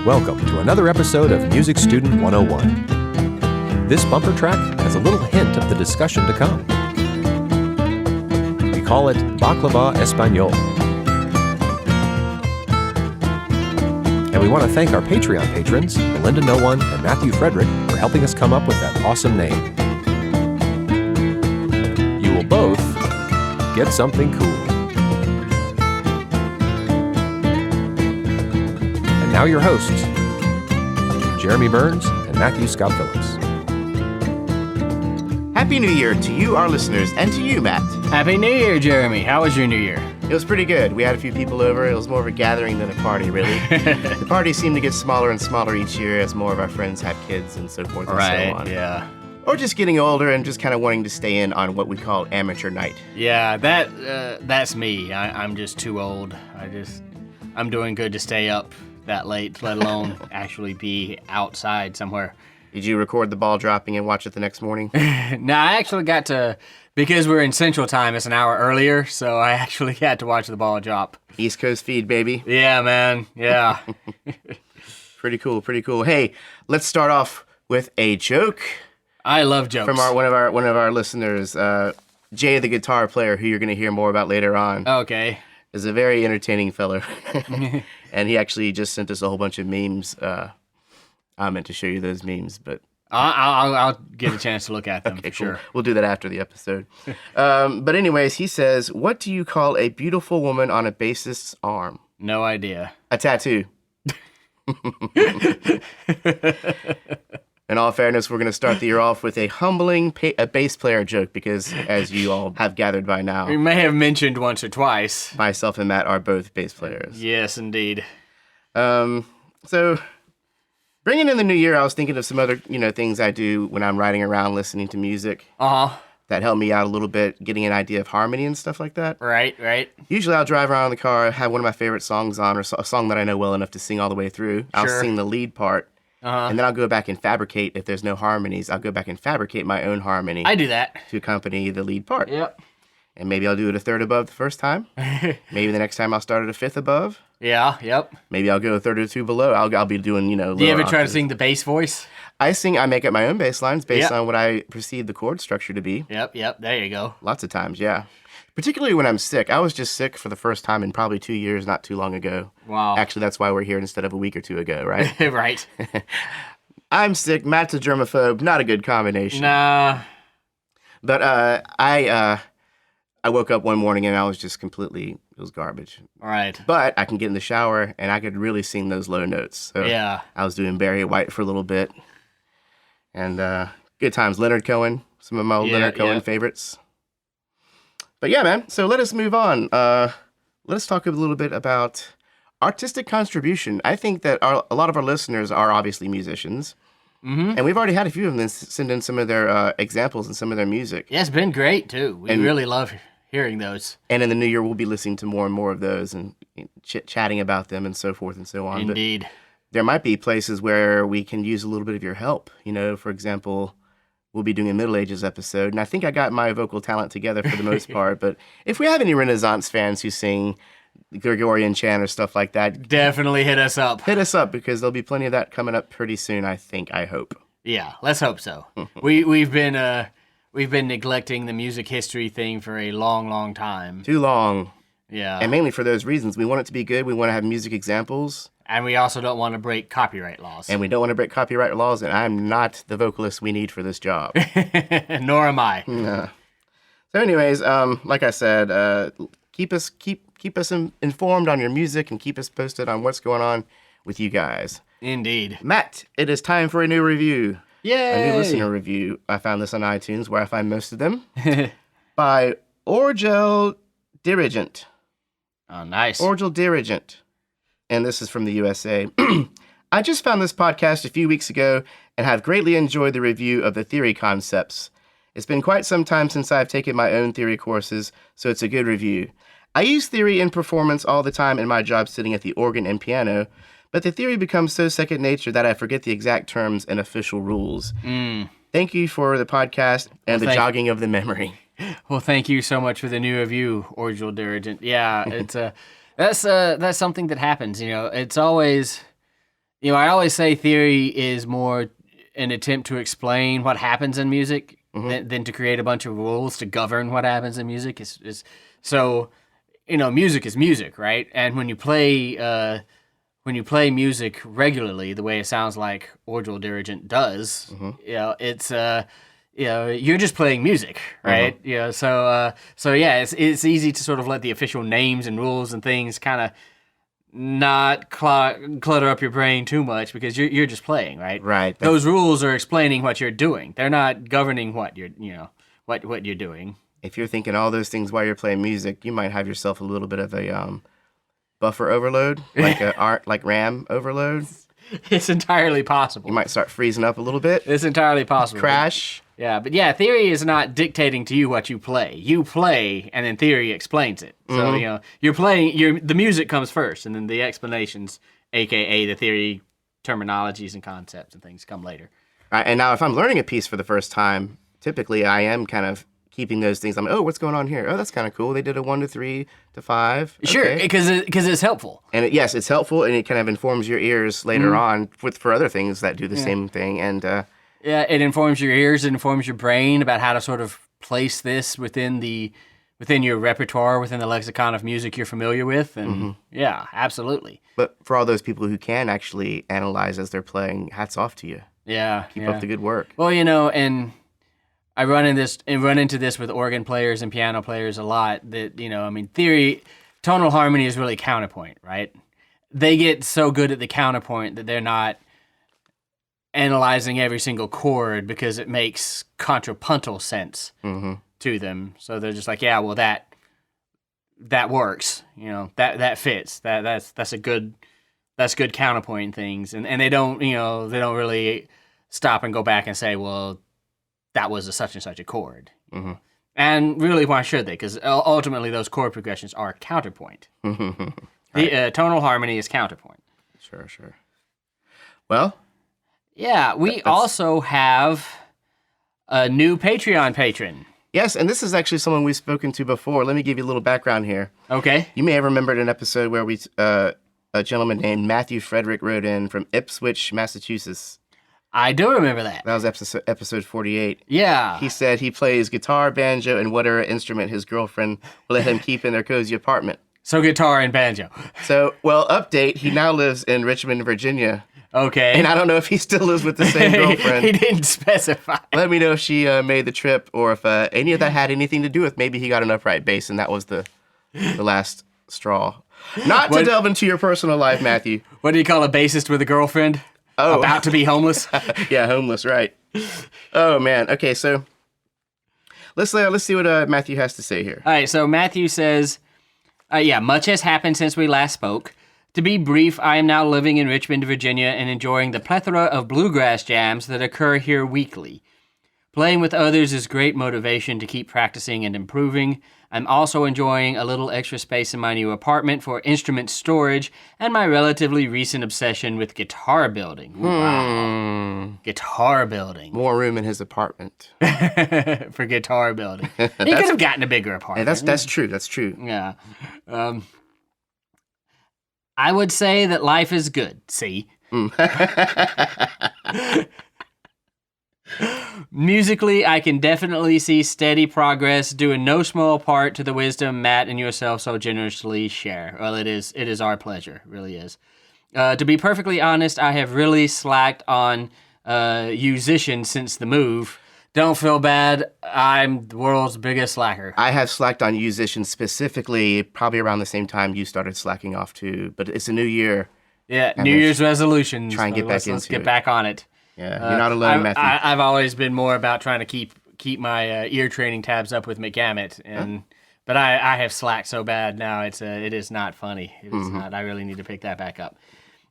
Welcome to another episode of Music Student 101. This bumper track has a little hint of the discussion to come. We call it Baklava Espanol. And we want to thank our Patreon patrons, Melinda No One and Matthew Frederick, for helping us come up with that awesome name. You will both get something cool. And now your hosts, Jeremy Burns and Matthew Scott Phillips. Happy New Year to you, our listeners, and to you, Matt. Happy New Year, Jeremy. How was your New Year? It was pretty good. We had a few people over. It was more of a gathering than a party, really. The parties seem to get smaller and smaller each year as more of our friends have kids and so forth and so on. Right, yeah. Or just getting older and just kind of wanting to stay in on what we call amateur night. Yeah, that's me. I'm just too old. I'm doing good to stay up that late, let alone actually be outside somewhere. Did you record the ball dropping and watch it the next morning? No, I actually got to, because we're in Central Time, it's an hour earlier, so I actually had to watch the ball drop. East Coast feed, baby. Yeah, man. Yeah. Pretty cool, pretty cool. Hey, let's start off with a joke. I love jokes. From one of our listeners, Jay, the guitar player, who you're going to hear more about later on. Okay. Is a very entertaining fellow. And he actually just sent us a whole bunch of memes. I meant to show you those memes, but I'll get a chance to look at them. okay, for sure. Cool. We'll do that after the episode. But anyways, he says, "What do you call a beautiful woman on a bassist's arm?" No idea. A tattoo. In all fairness, we're going to start the year off with a humbling a bass player joke because, as you all have gathered by now, We may have mentioned once or twice. myself and Matt are both bass players. Yes, indeed. So, bringing in the new year, I was thinking of some other, things I do when I'm riding around listening to music Uh-huh. that help me out a little bit, getting an idea of harmony and stuff like that. Right. Usually I'll drive around in the car, have one of my favorite songs on, or a song that I know well enough to sing all the way through. I'll Sure. sing the lead part, Uh-huh. and then I'll go back and fabricate, if there's no harmonies, I'll go back and fabricate my own harmony I do that. to accompany the lead part. Yep. And maybe I'll do it a third above the first time. Maybe the next time I'll start at a fifth above. Yeah, yep. Maybe I'll go a third or two below. I'll be doing, Do you ever try to sing the bass voice? I make up my own bass lines based Yep. on what I perceive the chord structure to be. Yep, there you go. Lots of times, yeah. Particularly when I'm sick. I was just sick for the first time in probably 2 years, not too long ago. Wow. Actually, that's why we're here instead of a week or two ago, right? Right. I'm sick, Matt's a germaphobe, not a good combination. Nah. But I woke up one morning and I was just it was garbage. Right. But I can get in the shower and I could really sing those low notes. So Yeah. I was doing Barry White for a little bit. And good times. Leonard Cohen, some of my old Leonard Cohen favorites. But yeah, man. So let us move on. Let's talk a little bit about artistic contribution. I think that a lot of our listeners are obviously musicians. Mm-hmm. And we've already had a few of them send in some of their examples and some of their music. Yeah, it's been great, too. We really love hearing those. And in the new year, we'll be listening to more and more of those and chatting about them and so forth and so on. Indeed. But there might be places where we can use a little bit of your help. For example, we'll be doing a Middle Ages episode. And I think I got my vocal talent together for the most part. But if we have any Renaissance fans who sing Gregorian chant or stuff like that, Definitely hit us up. hit us up because there'll be plenty of that coming up pretty soon, I hope. Yeah, let's hope so. We've been neglecting the music history thing for a long, long time. Too long. Yeah. And mainly for those reasons. We want it to be good. We want to have music examples. And we also don't want to break copyright laws. And we don't want to break copyright laws, and I'm not the vocalist we need for this job. Nor am I. Yeah. So anyways, like I said, keep us informed on your music and keep us posted on what's going on with you guys. Indeed. Matt, it is time for a new review. Yay! A new listener review. I found this on iTunes, where I find most of them, by Orgel Dirigent. Oh, nice. Orgel Dirigent. And this is from the USA. I just found this podcast a few weeks ago and have greatly enjoyed the review of the theory concepts. It's been quite some time since I've taken my own theory courses, so it's a good review. I use theory in performance all the time in my job sitting at the organ and piano, but the theory becomes so second nature that I forget the exact terms and official rules. Thank you for the podcast and the jogging of the memory. Well, thank you so much for the new review, Orgel Dirigent. Yeah, it's that's something that happens. It's always I always say theory is more an attempt to explain what happens in music than to create a bunch of rules to govern what happens in music. So, music is music, right? And when you play music regularly, the way it sounds like Ordral Dirigent does, it's you're just playing music, right? So yeah, it's easy to sort of let the official names and rules and things kind of not clutter up your brain too much because you're just playing, right? Right. Those rules are explaining what you're doing. They're not governing what you're what you're doing. If you're thinking all those things while you're playing music, you might have yourself a little bit of a buffer overload, like RAM overload. It's entirely possible. You might start freezing up a little bit. It's entirely possible. Crash. But theory is not dictating to you what you play. You play, and then theory explains it. So, you're playing, the music comes first, and then the explanations, aka the theory terminologies and concepts and things come later. Right, and now if I'm learning a piece for the first time, typically I am kind of keeping those things. I'm like, oh, what's going on here? Oh, that's kind of cool. They did a 1 to 3 to 5. Sure, because it's helpful. And yes, it's helpful, and it kind of informs your ears later on for other things that do the same thing. And it informs your ears, it informs your brain about how to sort of place this within your repertoire, within the lexicon of music you're familiar with, and yeah, absolutely. But for all those people who can actually analyze as they're playing, hats off to you. Yeah, Keep up the good work. Well, and I run into this with organ players and piano players a lot. That theory, tonal harmony is really counterpoint, right? They get so good at the counterpoint that they're not analyzing every single chord because it makes contrapuntal sense to them. So they're just like, yeah, well that works. That fits. That's good counterpoint things. And they don't really stop and go back and say, well, that was a such and such a chord. And really, why should they? Because ultimately those chord progressions are counterpoint. Right. The tonal harmony is counterpoint. Sure. Well, yeah, we also have a new Patreon patron. Yes, and this is actually someone we've spoken to before. Let me give you a little background here. Okay. You may have remembered an episode where a gentleman named Matthew Frederick wrote in from Ipswich, Massachusetts. I do remember that. That was episode 48. Yeah. He said he plays guitar, banjo, and whatever instrument his girlfriend will let him keep in their cozy apartment. So guitar and banjo. So, update, he now lives in Richmond, Virginia. Okay. And I don't know if he still lives with the same girlfriend. He didn't specify. Let me know if she made the trip or if any of that had anything to do with maybe he got an upright bass and that was the last straw. Not to delve into your personal life, Matthew. What do you call a bassist with a girlfriend? Oh. About to be homeless? Yeah, homeless, right. Oh, man. Okay, so let's see what Matthew has to say here. All right, so Matthew says, much has happened since we last spoke. To be brief, I am now living in Richmond, Virginia, and enjoying the plethora of bluegrass jams that occur here weekly. Playing with others is great motivation to keep practicing and improving. I'm also enjoying a little extra space in my new apartment for instrument storage and my relatively recent obsession with guitar building. Wow. Guitar building. More room in his apartment. For guitar building. He could have gotten a bigger apartment. Hey, that's true. Yeah. I would say that life is good, see? Musically, I can definitely see steady progress, due in no small part to the wisdom Matt and yourself so generously share. Well, it is our pleasure, it really is. To be perfectly honest, I have really slacked on musicians since the move. Don't feel bad, I'm the world's biggest slacker. I have slacked on musicians specifically probably around the same time you started slacking off too, but it's a new year. Yeah, New Year's resolutions. Try and get back into it. Let's get back on it. Yeah, you're not alone, Matthew. I've always been more about trying to keep my ear training tabs up with McGammett, but I have slacked so bad now. It is not funny. It is not. I really need to pick that back up.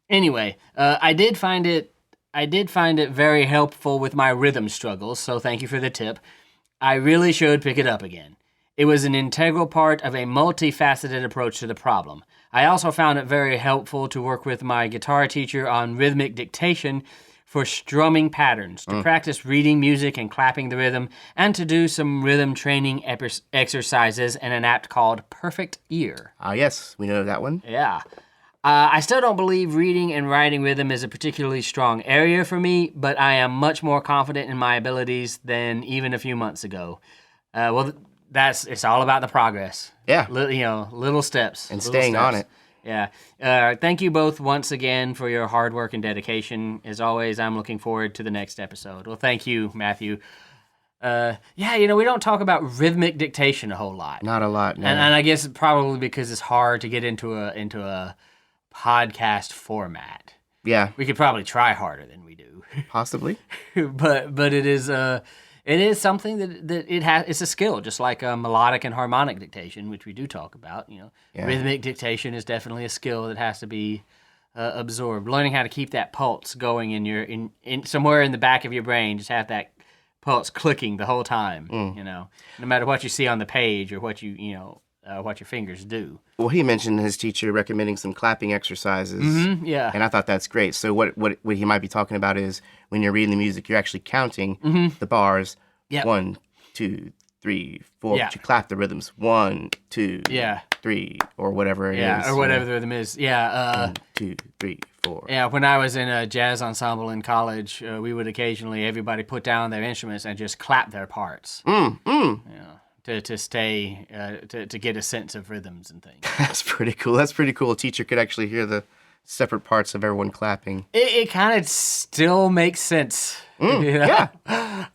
Anyway, I did find it very helpful with my rhythm struggles. So thank you for the tip. I really should pick it up again. It was an integral part of a multifaceted approach to the problem. I also found it very helpful to work with my guitar teacher on rhythmic dictation for strumming patterns, to practice reading music and clapping the rhythm, and to do some rhythm training exercises in an app called Perfect Ear. Ah, yes, we know that one. Yeah. I still don't believe reading and writing rhythm is a particularly strong area for me, but I am much more confident in my abilities than even a few months ago. It's all about the progress. Yeah. Little steps. And little staying on steps. it. Yeah. Thank you both once again for your hard work and dedication. As always, I'm looking forward to the next episode. Well, thank you, Matthew. We don't talk about rhythmic dictation a whole lot. Not a lot, no. And I guess probably because it's hard to get into a podcast format. Yeah. We could probably try harder than we do. Possibly. but it is something that it's a skill, just like melodic and harmonic dictation, which we do talk about. Rhythmic dictation is definitely a skill that has to be absorbed. Learning how to keep that pulse going in somewhere in the back of your brain, just have that pulse clicking the whole time. No matter what you see on the page or what what your fingers do. Well, he mentioned his teacher recommending some clapping exercises. Mm-hmm, yeah. And I thought that's great. So what he might be talking about is when you're reading the music, you're actually counting the bars. Yep. 1, 2, 3, 4. Yeah. But you clap the rhythms. 1, 2, 3, or whatever it is. Yeah, or whatever the rhythm is. Yeah. 1, 2, 3, 4. Yeah, when I was in a jazz ensemble in college, we would occasionally, everybody put down their instruments and just clap their parts. To stay, to get a sense of rhythms and things. That's pretty cool. A teacher could actually hear the separate parts of everyone clapping. It kind of still makes sense. Yeah.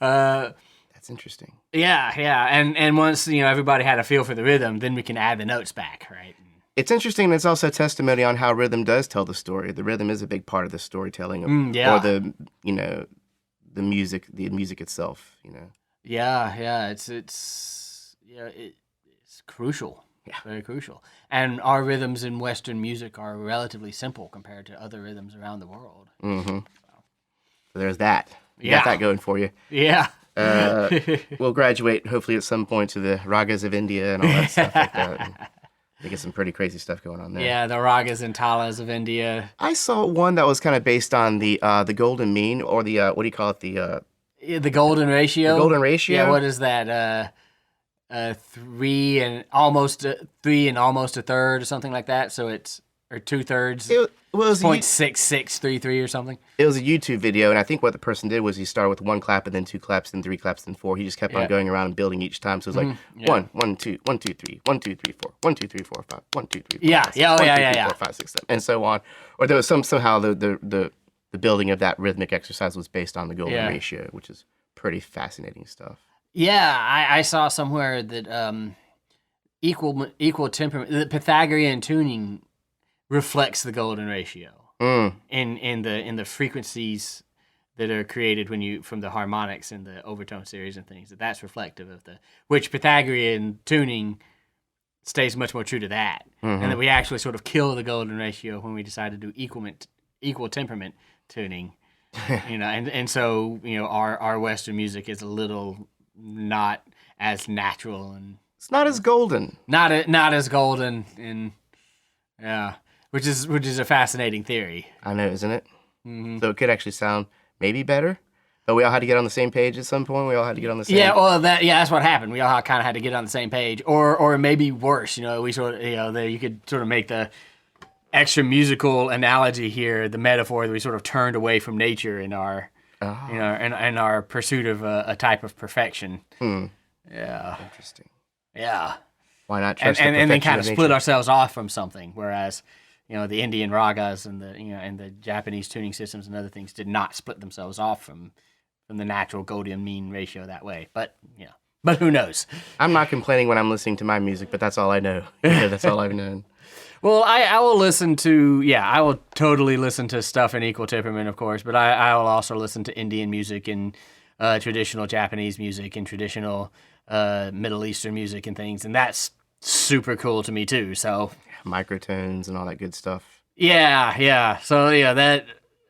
That's interesting. Yeah. And once, everybody had a feel for the rhythm, then we can add the notes back, right? It's interesting, and it's also a testimony on how rhythm does tell the story. The rhythm is a big part of the storytelling, or the music itself. Yeah. It's crucial. Yeah, very crucial. And our rhythms in Western music are relatively simple compared to other rhythms around the world. Mm-hmm. So there's that. You Yeah. got that going for you. Yeah. We'll graduate hopefully at some point to the ragas of India and all that stuff like that. They get some pretty crazy stuff going on there. Yeah, the ragas and talas of India. I saw one that was kind of based on the golden mean, or the what do you call it? The golden ratio. The golden ratio. Yeah, what is that? 3 and almost a third or something like that. So it's or 2/3. It was 0.6633 or something. It was a YouTube video, and I think what the person did was he started with 1 clap, and then 2 claps, then 3 claps, then 4. He just kept on going around and building each time. So it was like 1, 1, 2, 1, 2, 3, 1, 2, 3, 4, 1, 2, 3, 4, 5, 1, 2, 3, 4, 5, 6, 1, 2, 3, 4, 5, 6, 7, and so on. Or there was somehow the building of that rhythmic exercise was based on the golden ratio, which is pretty fascinating stuff. Yeah, I saw somewhere that equal temperament, the Pythagorean tuning reflects the golden ratio in the frequencies that are created from the harmonics and the overtone series and things. That's reflective of which Pythagorean tuning stays much more true to that, and that we actually sort of kill the golden ratio when we decide to do equal temperament tuning. And so our Western music is a little not as natural, and it's not as golden. Not as golden, and which is a fascinating theory. I know, isn't it? Mm-hmm. So it could actually sound maybe better, but we all had to get on the same page at some point. We all had to get on the same. Yeah, well, that's what happened. We all kind of had to get on the same page, or maybe worse. We sort of you could sort of make the extra musical analogy here, the metaphor that we sort of turned away from nature in our in our pursuit of a type of perfection. Yeah. Interesting. Yeah. Why not trust and then kind of split ourselves off from something, whereas the Indian ragas and the Japanese tuning systems and other things did not split themselves off from the natural golden mean ratio that way. But who knows? I'm not complaining when I'm listening to my music, but that's all I know. That's all I've known. Well, I will listen to, I will totally listen to stuff in equal temperament, of course, but I will also listen to Indian music and traditional Japanese music and traditional Middle Eastern music and things, and that's super cool to me too. So microtones and all that good stuff. Yeah. So that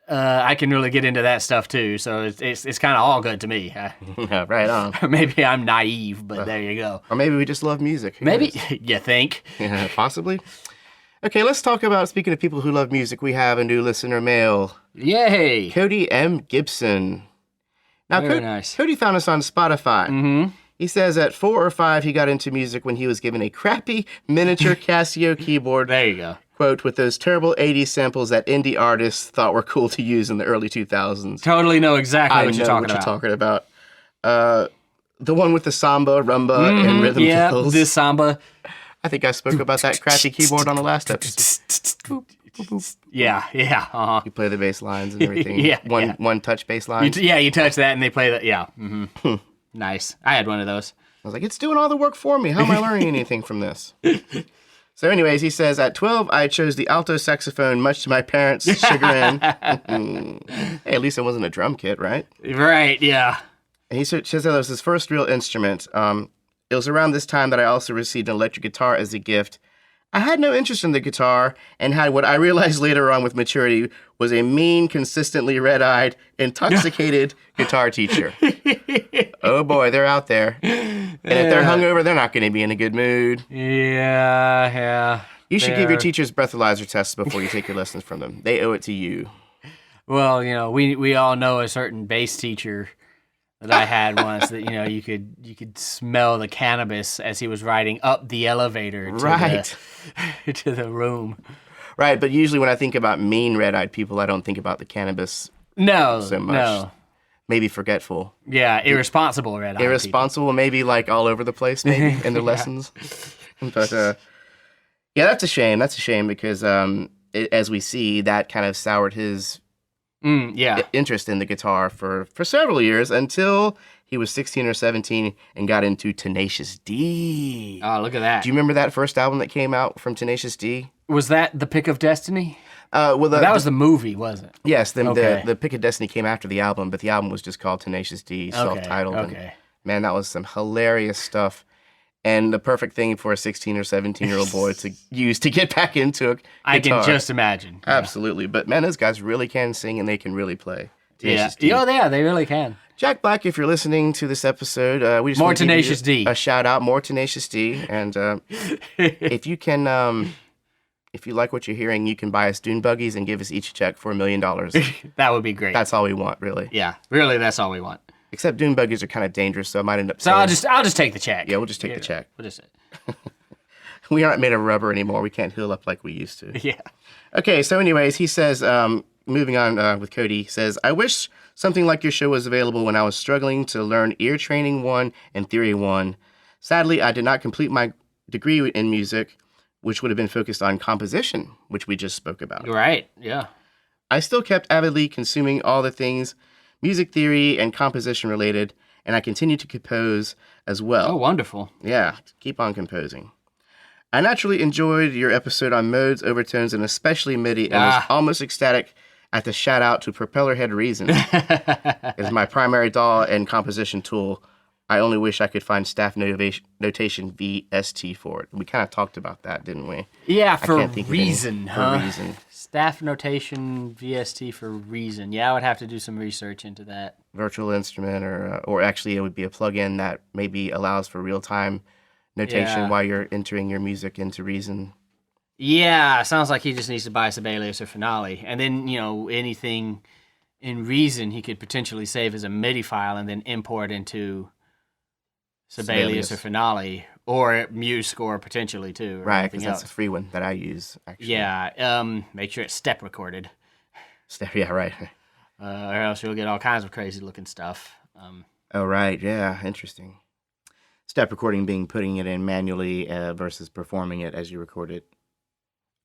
I can really get into that stuff too. So it's kind of all good to me. Right on. Maybe I'm naive, but there you go. Or maybe we just love music. Who maybe knows? You think? Yeah, possibly. Okay, let's talk about, speaking of people who love music, we have a new listener mail. Yay! Cody M. Gibson. Now, Very nice. Cody found us on Spotify. Mm-hmm. He says at 4 or 5, he got into music when he was given a crappy miniature Casio keyboard. There you go. Quote, with those terrible 80s samples that indie artists thought were cool to use in the early 2000s. Totally know exactly what you're I know what you're talking about. The one with the samba, rumba, and rhythm fills. This samba. I think I spoke about that crappy keyboard on the last episode. Yeah. You play the bass lines and everything. Yeah. One touch bass lines. You touch that and they play that. Yeah. Mm-hmm. Nice. I had one of those. I was like, it's doing all the work for me. How am I learning anything from this? So anyways, he says, at 12, I chose the alto saxophone, much to my parents' chagrin. Hey, at least it wasn't a drum kit, right? Right, yeah. And he says that was his first real instrument. It was around this time that I also received an electric guitar as a gift. I had no interest in the guitar and had what I realized later on with maturity was a mean, consistently red-eyed, intoxicated guitar teacher. Oh boy, they're out there. And if they're hungover, they're not going to be in a good mood. Yeah. You should give your teachers breathalyzer tests before you take your lessons from them. They owe it to you. Well, we all know a certain bass teacher that I had once that you could smell the cannabis as he was riding up the elevator to the room. Right, but usually when I think about mean red-eyed people, I don't think about the cannabis so much. No. Maybe forgetful. Yeah, irresponsible red-eyed Irresponsible, people. Maybe like all over the place maybe in their lessons. But yeah, that's a shame. That's a shame because as we see, that kind of soured his interest in the guitar for several years until he was 16 or 17 and got into Tenacious D. Oh, look at that. Do you remember that first album that came out from Tenacious D? Was that The Pick of Destiny? Well, that was the movie, wasn't it? Yes, the Pick of Destiny came after the album, but the album was just called Tenacious D, self-titled. Okay. And, man, that was some hilarious stuff. And the perfect thing for a 16 or 17-year-old boy to use to get back into a guitar. I can just imagine. Absolutely. But, man, those guys really can sing and they can really play. Yeah, they really can. Jack Black, if you're listening to this episode, we just more want to give Tenacious you D. A shout out, more Tenacious D. And if you can... if you like what you're hearing, you can buy us dune buggies and give us each a check for $1 million. That would be great. That's all we want, really. Yeah, really, that's all we want. Except dune buggies are kind of dangerous, so I might end up. So I'll just take the check. Yeah, we'll just take the check. What is it? We aren't made of rubber anymore. We can't heal up like we used to. Yeah. Okay, so anyways, he says, moving on with Cody, says, I wish something like your show was available when I was struggling to learn ear training 1 and theory 1. Sadly, I did not complete my degree in music, which would have been focused on composition, which we just spoke about. Right, yeah. I still kept avidly consuming all the things music theory and composition related, and I continued to compose as well. Oh, wonderful. Yeah, keep on composing. I naturally enjoyed your episode on modes, overtones, and especially MIDI, and was almost ecstatic at the shout out to Propellerhead Reason. It is my primary DAW and composition tool. I only wish I could find staff notation VST for it. We kind of talked about that, didn't we? Yeah, for Reason, For Reason. Staff notation VST for Reason. Yeah, I would have to do some research into that. Virtual instrument, or actually it would be a plugin that maybe allows for real-time notation while you're entering your music into Reason. Yeah, sounds like he just needs to buy Sibelius or Finale. And then, anything in Reason he could potentially save as a MIDI file and then import into Sibelius or Finale, or MuseScore potentially too. Right, because that's a free one that I use, actually. Yeah, make sure it's step recorded. Yeah, right. Or else you'll get all kinds of crazy looking stuff. Oh, right, yeah, interesting. Step recording being putting it in manually versus performing it as you record it.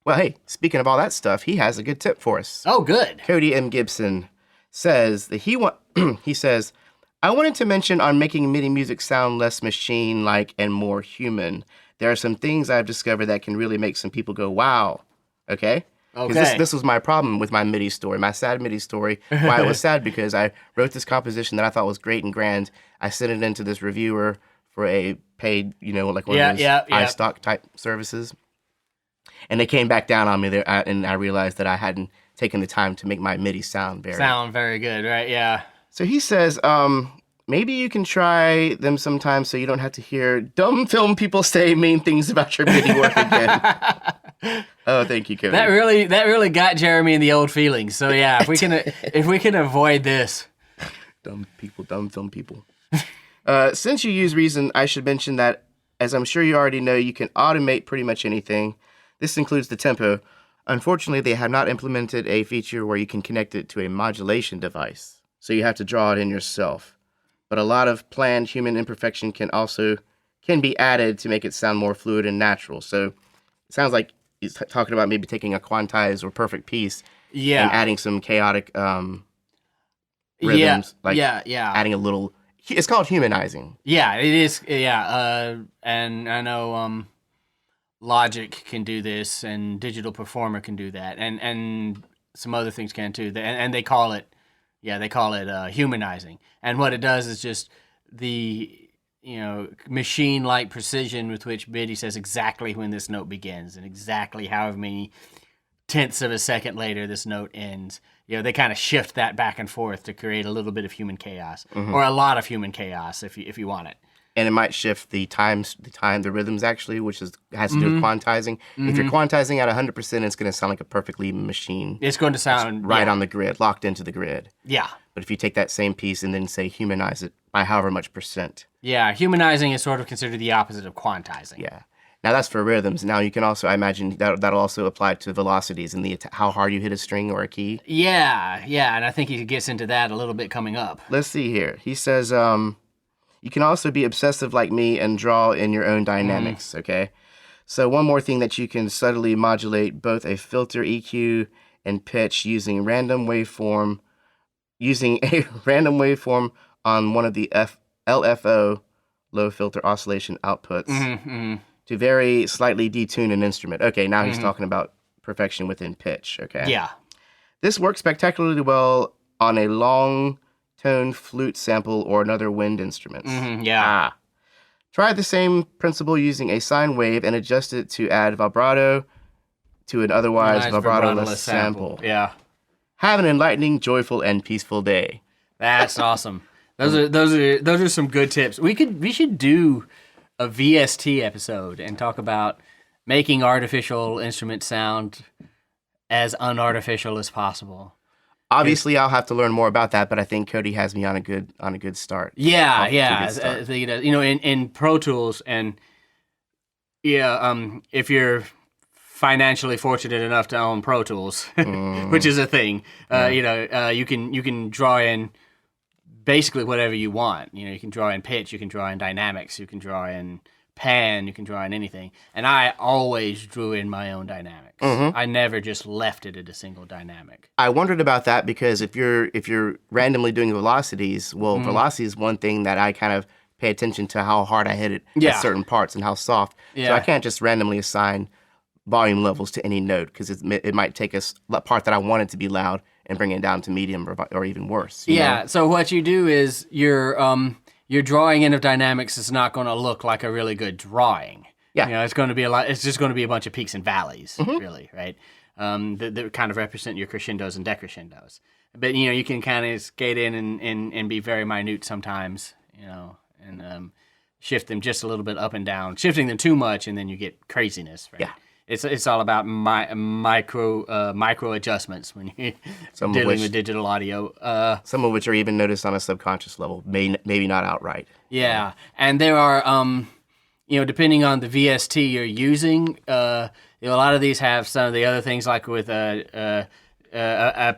Well, hey, speaking of all that stuff, he has a good tip for us. Oh, good. Cody M. Gibson says that he says, I wanted to mention on making MIDI music sound less machine-like and more human. There are some things I've discovered that can really make some people go, wow. Okay? Okay. This was my problem with my MIDI story, my sad MIDI story. Why it was sad because I wrote this composition that I thought was great and grand. I sent it into this reviewer for a paid, like one of those iStock type services. And they came back down on me there, and I realized that I hadn't taken the time to make my MIDI sound very good, right? Yeah. So he says, maybe you can try them sometime so you don't have to hear dumb film people say mean things about your MIDI work again. Oh, thank you, Cody. That really got Jeremy in the old feelings. So yeah, if we can avoid this. Dumb film people. Since you use Reason, I should mention that, as I'm sure you already know, you can automate pretty much anything. This includes the tempo. Unfortunately, they have not implemented a feature where you can connect it to a modulation device, so you have to draw it in yourself. But a lot of planned human imperfection can be added to make it sound more fluid and natural. So it sounds like he's talking about maybe taking a quantized or perfect piece and adding some chaotic rhythms, adding a little. It's called humanizing. Yeah, it is. Yeah, and I know Logic can do this, and Digital Performer can do that, and some other things can too. And they call it, humanizing. And what it does is just the machine-like precision with which MIDI says exactly when this note begins and exactly however many tenths of a second later this note ends. They kind of shift that back and forth to create a little bit of human chaos, or a lot of human chaos if you want it. And it might shift the rhythms actually, which has to do with quantizing. If you're quantizing at 100%, it's going to sound like a perfectly machine. It's going to sound right on the grid, locked into the grid. Yeah. But if you take that same piece and then say humanize it by however much percent. Yeah, humanizing is sort of considered the opposite of quantizing. Yeah. Now that's for rhythms. Now you can also, I imagine that'll also apply to velocities and how hard you hit a string or a key. Yeah, and I think he gets into that a little bit coming up. Let's see here. He says, you can also be obsessive like me and draw in your own dynamics, okay? So one more thing that you can subtly modulate both a filter EQ and pitch using a random waveform on one of the LFO, low filter oscillation outputs to very slightly detune an instrument. Okay, now he's talking about perfection within pitch, okay? Yeah. This works spectacularly well on a long tone flute sample or another wind instrument. Try the same principle using a sine wave and adjust it to add vibrato to an otherwise vibrato-less sample. Yeah. Have an enlightening, joyful, and peaceful day. That's awesome. Those are some good tips. We should do a VST episode and talk about making artificial instruments sound as unartificial as possible. Obviously, I'll have to learn more about that, but I think Cody has me on a good start. Yeah. In Pro Tools, and if you're financially fortunate enough to own Pro Tools, which is a thing, you can draw in basically whatever you want. You can draw in pitch, you can draw in dynamics, you can draw in pan, you can draw in anything. And I always drew in my own dynamics. I never just left it at a single dynamic. I wondered about that because if you're randomly doing velocities, velocity is one thing that I kind of pay attention to how hard I hit it at certain parts and how soft. So I can't just randomly assign volume levels to any note because it might take a part that I want it to be loud and bring it down to medium or even worse. You know? So what you do is your drawing in of dynamics is not going to look like a really good drawing. Yeah. It's going to be it's just going to be a bunch of peaks and valleys, really, right? That kind of represent your crescendos and decrescendos. But you can kind of skate in and be very minute sometimes, and shift them just a little bit up and down. Shifting them too much, and then you get craziness, right? Yeah. It's all about micro adjustments when you're dealing with digital audio. Some of which are even noticed on a subconscious level, maybe not outright. Yeah, and there are, depending on the VST you're using, a lot of these have some of the other things like with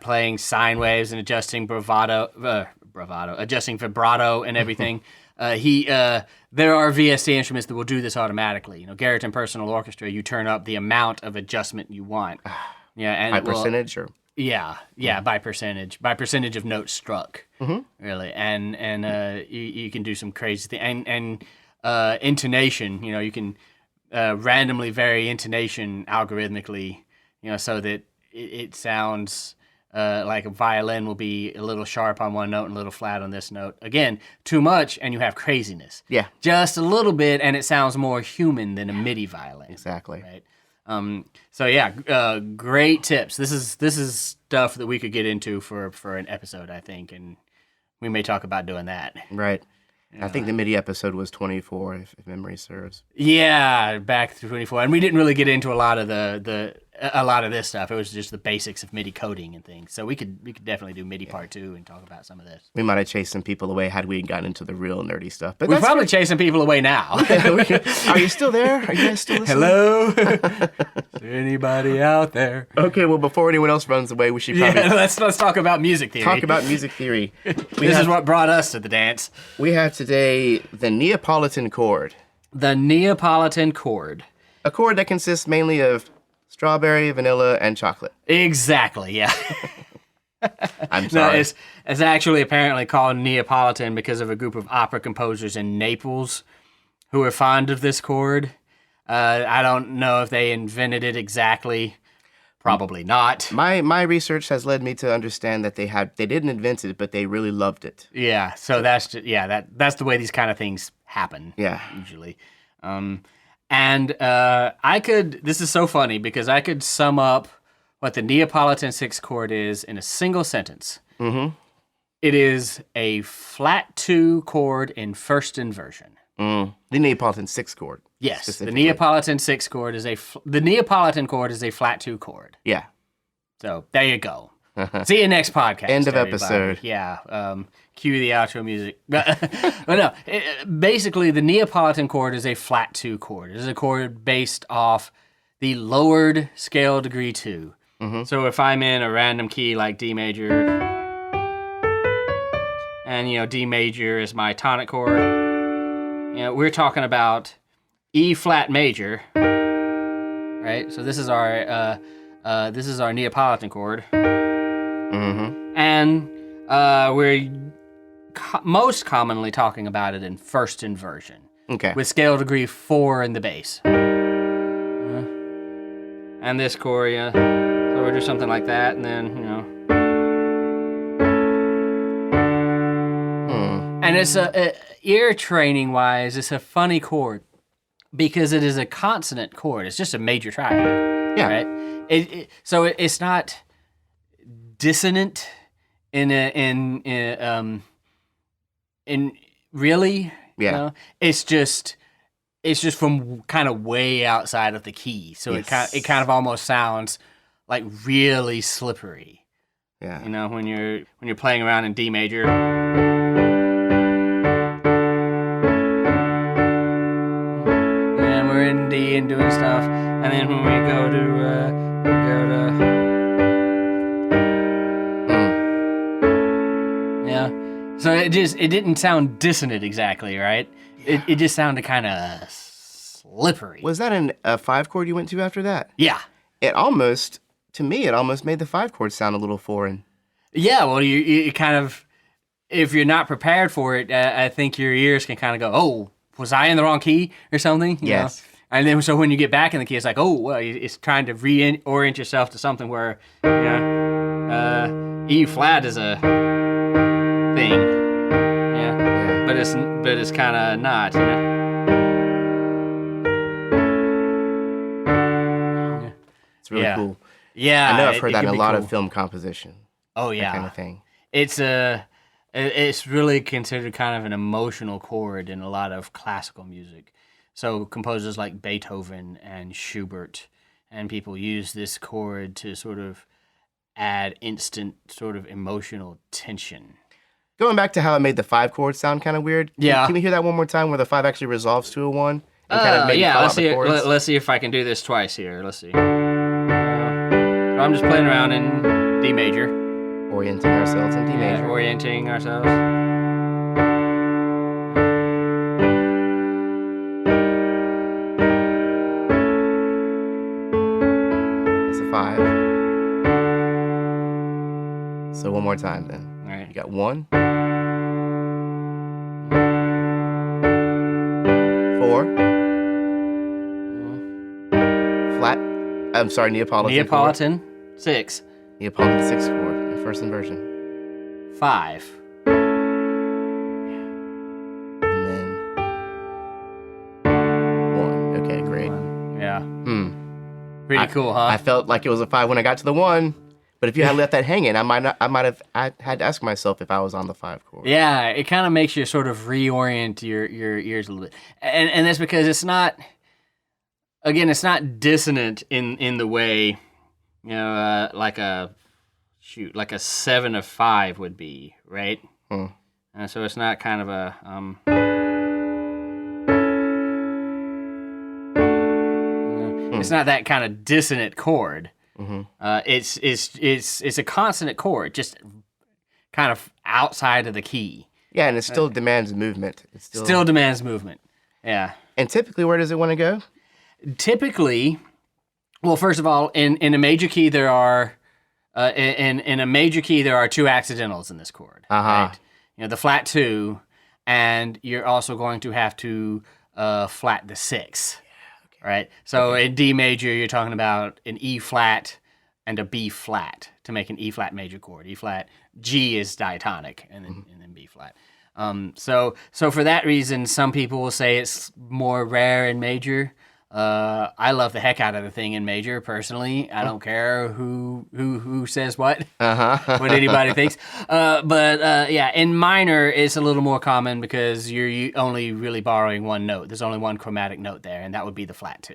playing sine waves and adjusting adjusting vibrato and everything. There are VST instruments that will do this automatically. Garrett and Personal Orchestra, you turn up the amount of adjustment you want. And by percentage or? By percentage of notes struck, really. And you can do some crazy thing. And intonation, you can randomly vary intonation algorithmically, so that it sounds like a violin will be a little sharp on one note and a little flat on this note. Again, too much and you have craziness. Yeah. Just a little bit and it sounds more human than a MIDI violin. Exactly. Right. Great tips. This is stuff that we could get into for an episode, I think, and we may talk about doing that. Right. I think the MIDI episode was 24, if memory serves. Yeah, back to 24. And we didn't really get into a lot of the a lot of this stuff. It was just the basics of MIDI coding and things. So we could definitely do MIDI part 2 and talk about some of this. We might have chased some people away had we gotten into the real nerdy stuff. But We're probably chasing people away now. Are you still there? Are you guys still listening? Hello? Is there anybody out there? Okay, well, before anyone else runs away, we should probably let's talk about music theory. talk about music theory. This is what brought us to the dance. We have today the Neapolitan Chord. The Neapolitan Chord. A chord that consists mainly of strawberry, vanilla, and chocolate. Exactly, yeah. I'm No, sorry. it's actually apparently called Neapolitan because of a group of opera composers in Naples who were fond of this chord. I don't know if they invented it exactly. Probably not. My research has led me to understand that they didn't invent it, but they really loved it. Yeah, so that's the way these kind of things happen. Yeah. Usually. This is so funny because I could sum up what the Neapolitan Sixth chord is in a single sentence. Mm-hmm. It is a flat 2 chord in first inversion. The Neapolitan Sixth chord. Yes, the Neapolitan Sixth chord is the Neapolitan chord is a flat 2 chord. Yeah. So there you go. See you next podcast. End of everybody. episode. Yeah. Cue the outro music. But no, basically the Neapolitan chord is a flat 2 chord. It is a chord based off the lowered scale degree 2. Mm-hmm. So if I'm in a random key like D major, and D major is my tonic chord, we're talking about E flat major, right? So this is our Neapolitan chord, and we're most commonly talking about it in first inversion, Okay. with scale degree 4 in the bass, and this chord, so we'll do something like that, and then and it's ear training wise, it's a funny chord. Because it is a consonant chord, it's just a major triad. Yeah. Right. So it's not dissonant in really. Yeah. It's just from kind of way outside of the key, so Yes. it kind of almost sounds like really slippery. Yeah. When you're playing around in D major. In D and doing stuff, and then when we go to so it didn't sound dissonant exactly, right? It just sounded kind of slippery. Was that a 5 chord you went to after that? Yeah. It almost made the 5 chord sound a little foreign. Yeah, well, you kind of, if you're not prepared for it, I think your ears can kind of go, oh, was I in the wrong key or something? You Yes. know? And then so when you get back in the key, it's like, oh, well, it's trying to reorient yourself to something where, E flat is a thing. Yeah. But it's kind of not, It's really cool. Yeah. I know I've heard that in can a be lot cool. of film composition. Oh, yeah. That kind of thing. It's really considered kind of an emotional chord in a lot of classical music. So composers like Beethoven and Schubert and people use this chord to sort of add instant sort of emotional tension. Going back to how it made the 5 chord sound kind of weird. Yeah. Can we hear that one more time where the 5 actually resolves to a 1? And kind of maybe yeah, call let's out the see. chords? Let's see if I can do this twice here. Let's see. So I'm just playing around in D major. Orienting ourselves in D major. Yeah, orienting ourselves. It's a 5. So one more time then. All right. You got 1. 4. Flat. I'm sorry, Neapolitan. Neapolitan 6. Chord. Neapolitan 6th chord in first inversion. 5. And then 1. Okay, great. Yeah. Pretty cool, huh? I felt like it was a 5 when I got to the 1, but if you had left that hanging, I might have had to ask myself if I was on the 5 chord. Yeah, it kind of makes you sort of reorient your ears a little bit, and that's because it's not dissonant in the way like a 7 of 5 would be, right? So it's not kind of a it's not that kind of dissonant chord. It's a consonant chord, just kind of outside of the key. Yeah, and it still demands movement. It still demands movement. Yeah. And typically, where does it want to go? Typically, well, first of all, in a major key there are in a major key there are 2 accidentals in this chord. Right? The flat 2, and you're also going to have to flat the 6. Right? So in D major, you're talking about an E flat and a B flat to make an E flat major chord. E flat, G is diatonic, and then B flat. So for that reason, some people will say it's more rare in major. I love the heck out of the thing in major, personally. I don't care who says what, what anybody thinks. But in minor, it's a little more common because you're only really borrowing one note. There's only one chromatic note there, and that would be the flat 2.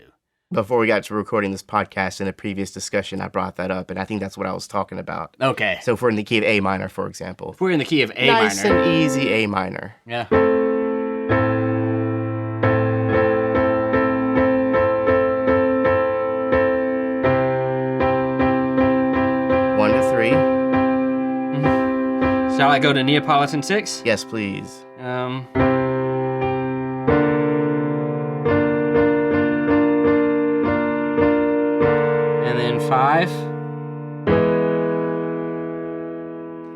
Before we got to recording this podcast, in a previous discussion, I brought that up, and I think that's what I was talking about. Okay. So if we're in the key of A minor, for example. If we're in the key of A nice minor. and easy A minor. Yeah. Shall I go to Neapolitan Sixth? Yes, please. And then 5.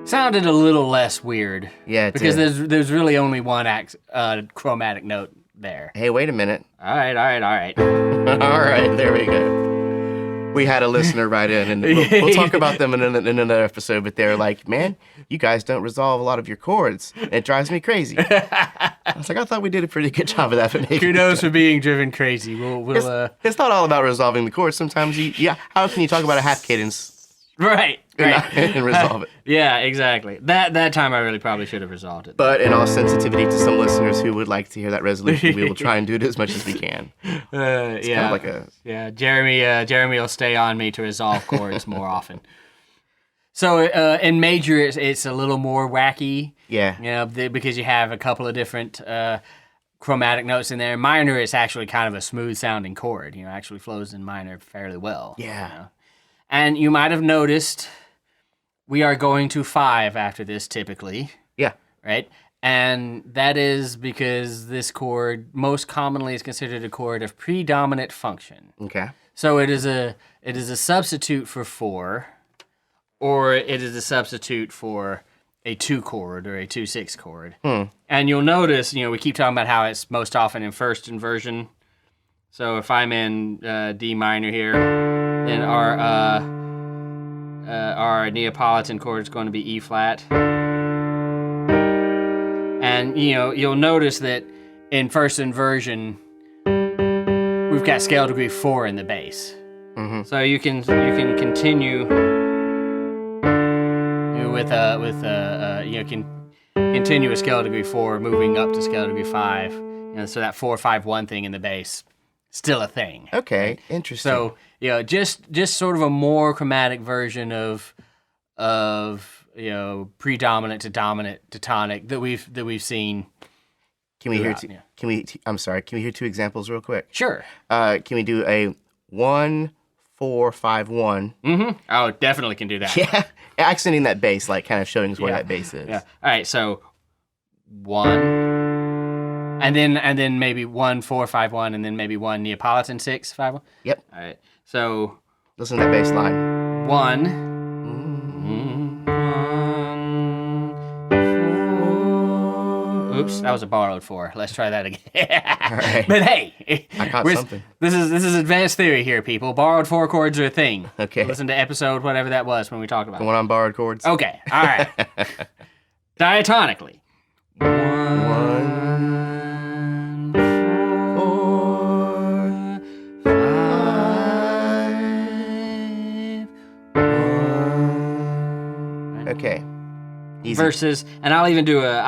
Sounded a little less weird. Yeah, because there's really only one chromatic note there. Hey, wait a minute. All right. All right, there we go. We had a listener write in, and we'll talk about them in another episode, but they're like, man, you guys don't resolve a lot of your chords. It drives me crazy. I was like, I thought we did a pretty good job of that. But kudos for being driven crazy. It's not all about resolving the chords. Sometimes how can you talk about a half cadence? Right. And resolve it. Yeah, exactly. That time I really probably should have resolved it. But in all sensitivity to some listeners who would like to hear that resolution, we will try and do it as much as we can. It's kind of like Jeremy will stay on me to resolve chords more often. So in major, it's a little more wacky. Yeah. Because you have a couple of different chromatic notes in there. In minor, it's actually kind of a smooth sounding chord. Actually flows in minor fairly well. Yeah. And you might have noticed we are going to 5 after this typically. Yeah. Right? And that is because this chord most commonly is considered a chord of predominant function. Okay. So it is a substitute for 4, or it is a substitute for a 2 chord or a 2/6 chord. And you'll notice, we keep talking about how it's most often in first inversion. So if I'm in D minor here, then our Neapolitan chord is going to be E flat. And you'll notice that in first inversion we've got scale degree 4 in the bass. So you can continue can continue with scale degree 4 moving up to scale degree 5. So that 4-5-1 thing in the bass still a thing. Okay, right? interesting. So just sort of a more chromatic version of predominant to dominant to tonic that we've seen. Can we hear? Can we hear 2 examples real quick? Sure. Can we do a 1-4-5-1? Oh, definitely can do that. Yeah, accenting that bass, like kind of showing us where that bass is. Yeah. All right. So 1. And then maybe 1-4-5-1, and then maybe 1 Neapolitan 6-5-1. Yep. All right. So listen to that bass line. 1. Oops, that was a borrowed 4. Let's try that again. All right. But hey, I caught something. This is advanced theory here, people. Borrowed 4 chords are a thing. Okay. Listen to episode whatever that was when we talked about the one on borrowed chords. Okay. All right. Diatonically. 1, 4, 5, 1. Okay. Easy. Versus, and I'll even do a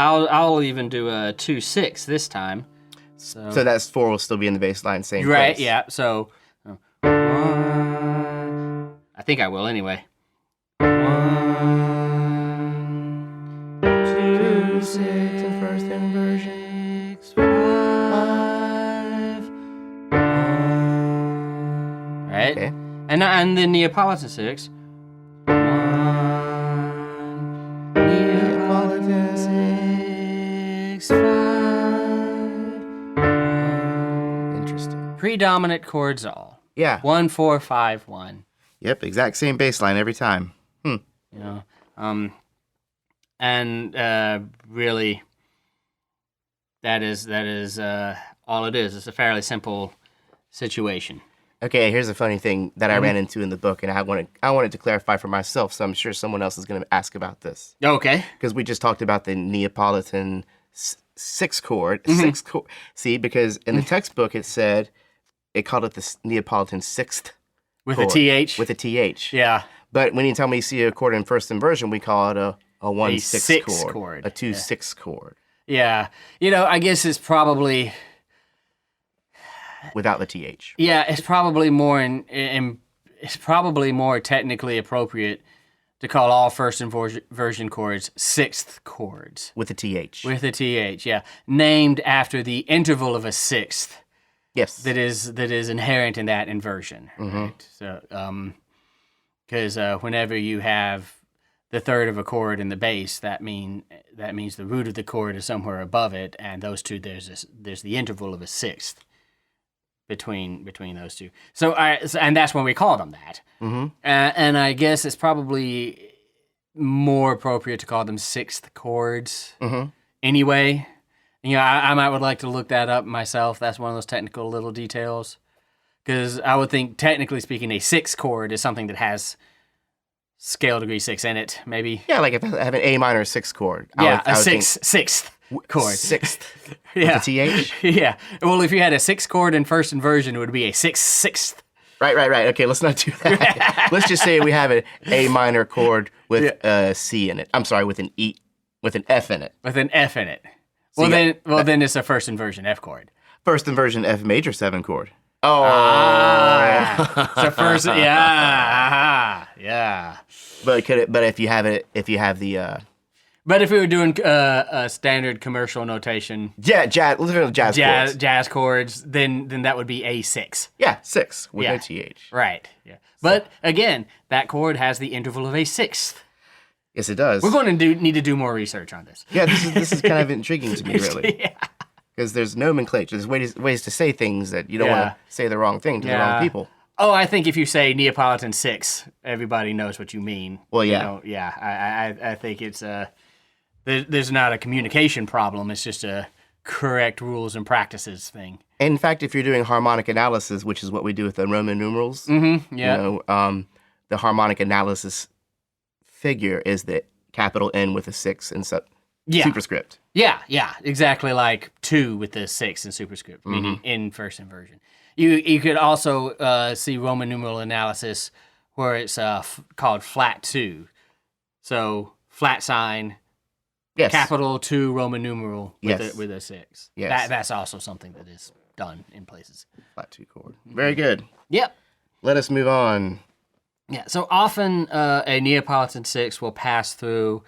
2/6 this time. So that's 4 will still be in the bass line, same right? place. Yeah. So 1. think I will anyway. 1, 2, 6, in first inversion. 5, 1. Right? Okay. And the Neapolitan Sixth. 1, Neapolitan Sixth, 5, 1. Interesting. Predominant chords all. Yeah. 1, 4, 5, 1. Yep, exact same bass line every time. You know, and really, that is all it is. It's a fairly simple situation. Okay, here's a funny thing that I ran into in the book, and I wanted to clarify for myself, so I'm sure someone else is going to ask about this. Okay. Because we just talked about the Neapolitan sixth chord. See, because in the textbook it called it the Neapolitan Sixth. With chord, a TH? With a TH. Yeah. But when you tell me you see a chord in first inversion, we call it a 1/6 chord. chord. A 2/6 chord. Yeah. I guess it's probably... Without the TH. Yeah, it's probably more it's probably more technically appropriate to call all first inversion chords sixth chords. With a TH. With a TH, yeah. Named after the interval of a sixth. Yes. That is inherent in that inversion, right? So, because whenever you have the third of a chord in the bass, that means the root of the chord is somewhere above it, and those two there's the interval of a sixth between those two. So and that's when we call them that. And I guess it's probably more appropriate to call them sixth chords anyway. I might would like to look that up myself. That's one of those technical little details. Because I would think, technically speaking, a sixth chord is something that has scale degree 6 in it, maybe. Yeah, like if I have an A minor sixth chord. Yeah, a sixth chord. Sixth. Yeah. With a TH? Yeah. Well, if you had a sixth chord in first inversion, it would be a sixth. Right. Okay, let's not do that. Let's just say we have an A minor chord with a C in it. I'm sorry, with an F in it. With an F in it. So Then it's a first inversion F chord. First inversion F major 7 chord. Oh. So first, yeah. But if you have the But if we were doing a standard commercial notation, jazz chords. Jazz chords, then that would be A6. Yeah, 6 with a TH. Right. Yeah. But again, that chord has the interval of a sixth. Yes, it does. We're going to need to do more research on this. Yeah, this is kind of intriguing to me, really. Yeah. Because there's nomenclature. There's ways to say things that you don't want to say the wrong thing to the wrong people. Oh, I think if you say Neapolitan Sixth, everybody knows what you mean. Well, yeah. I think it's there's not a communication problem. It's just a correct rules and practices thing. In fact, if you're doing harmonic analysis, which is what we do with the Roman numerals, the harmonic analysis figure is the capital N with a 6 and superscript. Yeah, exactly like 2 with the 6 and superscript, meaning in first inversion. You could also see Roman numeral analysis where it's called flat 2. So flat sign, capital 2 Roman numeral with a 6. Yes. That's also something that is done in places. Flat 2 chord. Very good. Yep. Let us move on. Yeah, so often a Neapolitan Sixth will pass through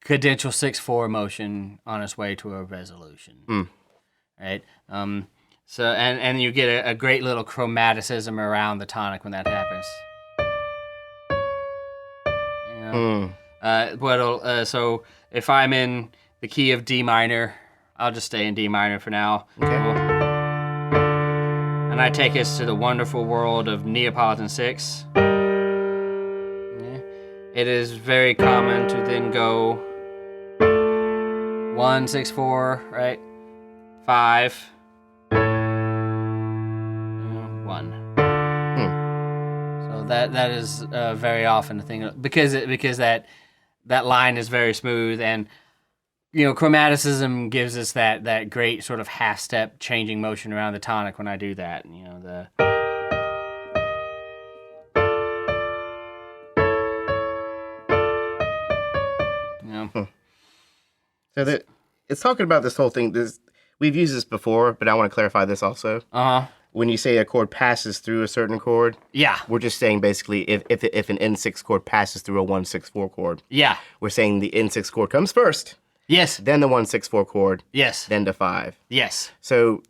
cadential 6/4 motion on its way to a resolution. Right? So and you get a great little chromaticism around the tonic when that happens. So if I'm in the key of D minor, I'll just stay in D minor for now. Okay. And I take us to the wonderful world of Neapolitan Sixth. It is very common to then go 1, 6, 4, right? 5, 1. So that is very often a thing because that line is very smooth, and chromaticism gives us that great sort of half step changing motion around the tonic when I do that. So that it's talking about this whole thing. We've used this before, but I want to clarify this also. when you say a chord passes through a certain chord, Yeah. we're just saying basically if an N6 chord passes through a 1-6-4 chord, Yeah. we're saying the N6 chord comes first, Yes. then the 1-6-4 chord, Yes. then to 5. Yes. So,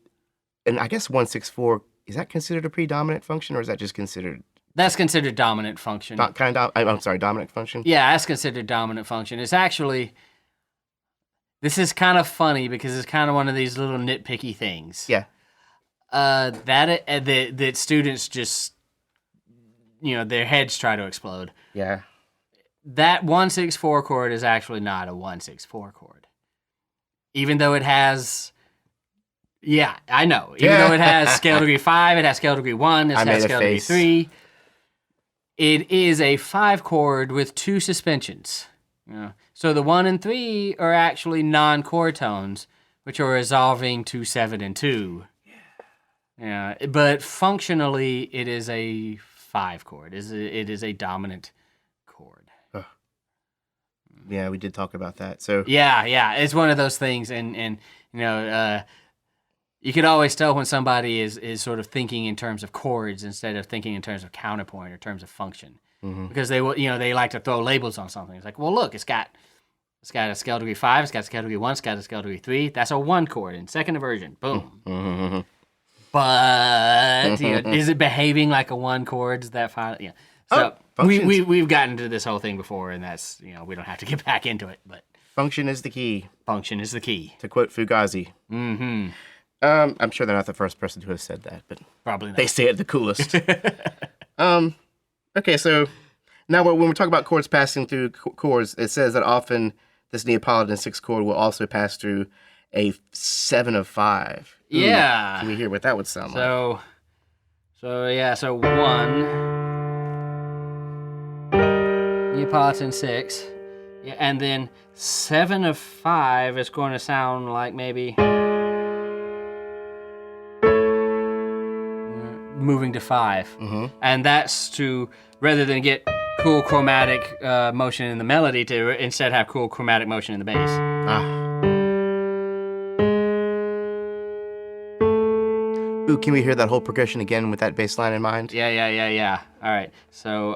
and I guess 1-6-4, is that considered a predominant function, or is that just considered That's considered dominant function. dominant function? Yeah, that's considered dominant function. It's actually, this is kind of funny because it's kind of one of these little nitpicky things. Yeah. That students just, their heads try to explode. Yeah. That 1-6-4 chord is actually not a 1-6-4 chord. Even though it has, yeah, I know. Even though it has scale degree 5, it has scale degree 1, it has scale degree 3. It is a 5 chord with 2 suspensions. So the 1 and 3 are actually non-chord tones, which are resolving to 7 and 2. Yeah, but functionally, it is a 5 chord. It is a dominant chord. Yeah, we did talk about that. So Yeah, it's one of those things, and you could always tell when somebody is sort of thinking in terms of chords instead of thinking in terms of counterpoint or terms of function, because they like to throw labels on something. It's like, well, look, it's got a scale degree 5, it's got a scale degree 1, it's got a scale degree 3. That's a 1 chord in second inversion. Boom. But is it behaving like a 1 chord? Is that fine? Yeah. So we've gotten to this whole thing before, and that's we don't have to get back into it. But function is the key. Function is the key. To quote Fugazi. Mm-hmm. I'm sure they're not the first person to have said that, but probably not. They say it the coolest. Okay, so now when we're talking about chords passing through chords, it says that often this Neapolitan Sixth chord will also pass through a 7 of 5. Ooh, yeah. Can we hear what that would sound like? So 1 Neapolitan Sixth, yeah, and then 7 of 5 is going to sound like maybe moving to 5, and that's to, rather than get cool chromatic motion in the melody, to instead have cool chromatic motion in the bass. Ooh, can we hear that whole progression again with that bass line in mind? Yeah. All right. So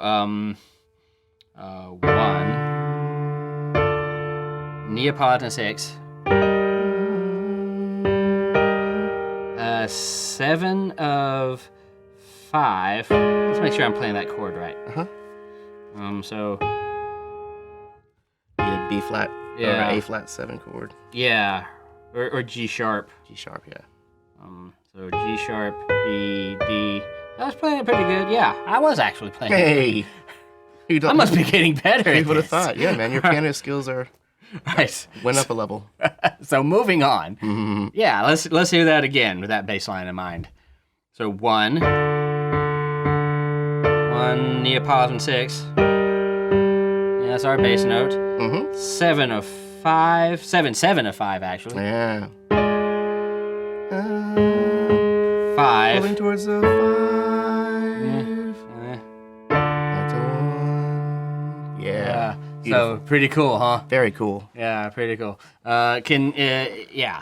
1 Neapolitan Sixth, 7 of 5. Let's make sure I'm playing that chord right. So B flat or A flat 7 chord. Yeah, or G sharp. G sharp, yeah. So G sharp, B, D. I was playing it pretty good. Yeah, I was actually playing it. Hey, I must be getting better. Who would have thought? Yeah, man, your piano skills are went up a level. So moving on. Yeah, let's hear that again with that bass line in mind. So 1 Neapolitan Sixth. Yeah, that's our bass note. 7 of 5. 7 of 5 actually. Yeah. 5. Moving towards the 5. That's a 1. Yeah. So pretty cool, huh? Very cool. Yeah, pretty cool. Yeah.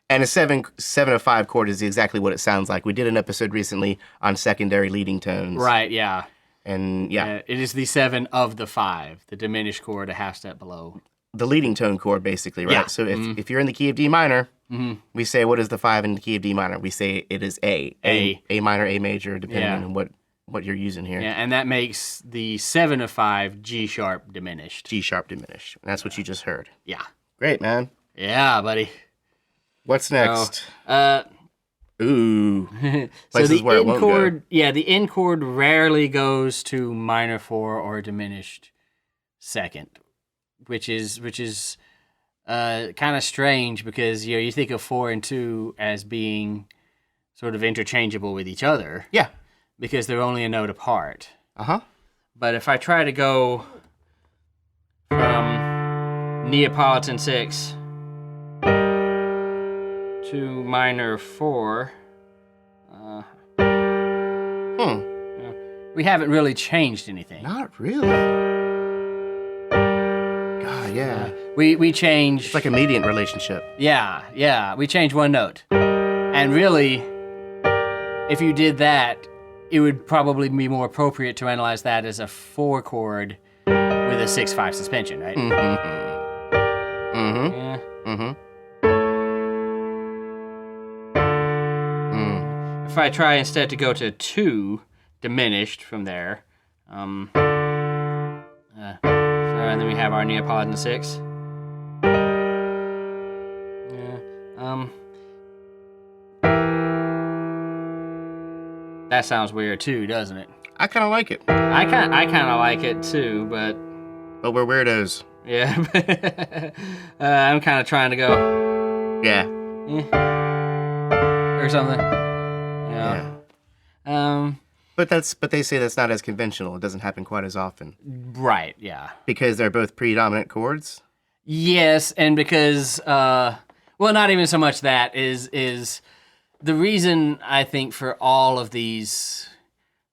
And a 7 of 5 chord is exactly what it sounds like. We did an episode recently on secondary leading tones. Right, yeah. And yeah. It is the 7 of the 5, the diminished chord a half step below. The leading tone chord, basically, right? Yeah. So if you're in the key of D minor, we say, what is the 5 in the key of D minor? We say it is A minor, A major, depending on what you're using here. Yeah, and that makes the 7 of 5 G sharp diminished. G sharp diminished. And that's what you just heard. Yeah. Great, man. Yeah, buddy. What's next? So Ooh. the N chord, the N chord rarely goes to minor 4 or diminished second, which is kind of strange because you think of 4 and 2 as being sort of interchangeable with each other. Yeah. Because they're only a note apart. Uh-huh. But if I try to go from Neapolitan Sixth to minor 4, we haven't really changed anything. Not really. God, yeah. We changed. It's like a mediant relationship. Yeah. We changed one note. And really, if you did that, it would probably be more appropriate to analyze that as a 4 chord with a 6/5 suspension, right? Yeah. If I try instead to go to 2 diminished from there, so and then we have our Neapolitan Sixth. That sounds weird too, doesn't it? I kind of like it. I kind of like it too, but we're weirdos. yeah, I'm kind of trying to go Yeah. or something. Yeah. But they say that's not as conventional. It doesn't happen quite as often. Right. Yeah. Because they're both predominant chords. Yes, and because well, not even so much that is the reason I think for all of these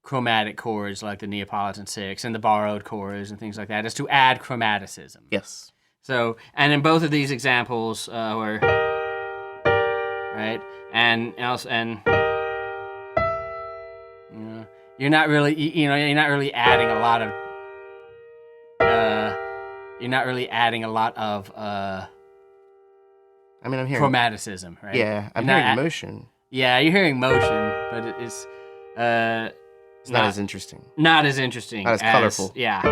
chromatic chords like the Neapolitan Sixth and the borrowed chords and things like that is to add chromaticism. Yes. So, and in both of these examples, were right, and also, and you're not really, you're not really adding a lot of, I mean, I'm hearing chromaticism, right? Yeah, I'm hearing motion. Yeah, you're hearing motion, but it's not as interesting. Not as interesting. Not as colorful. Yeah.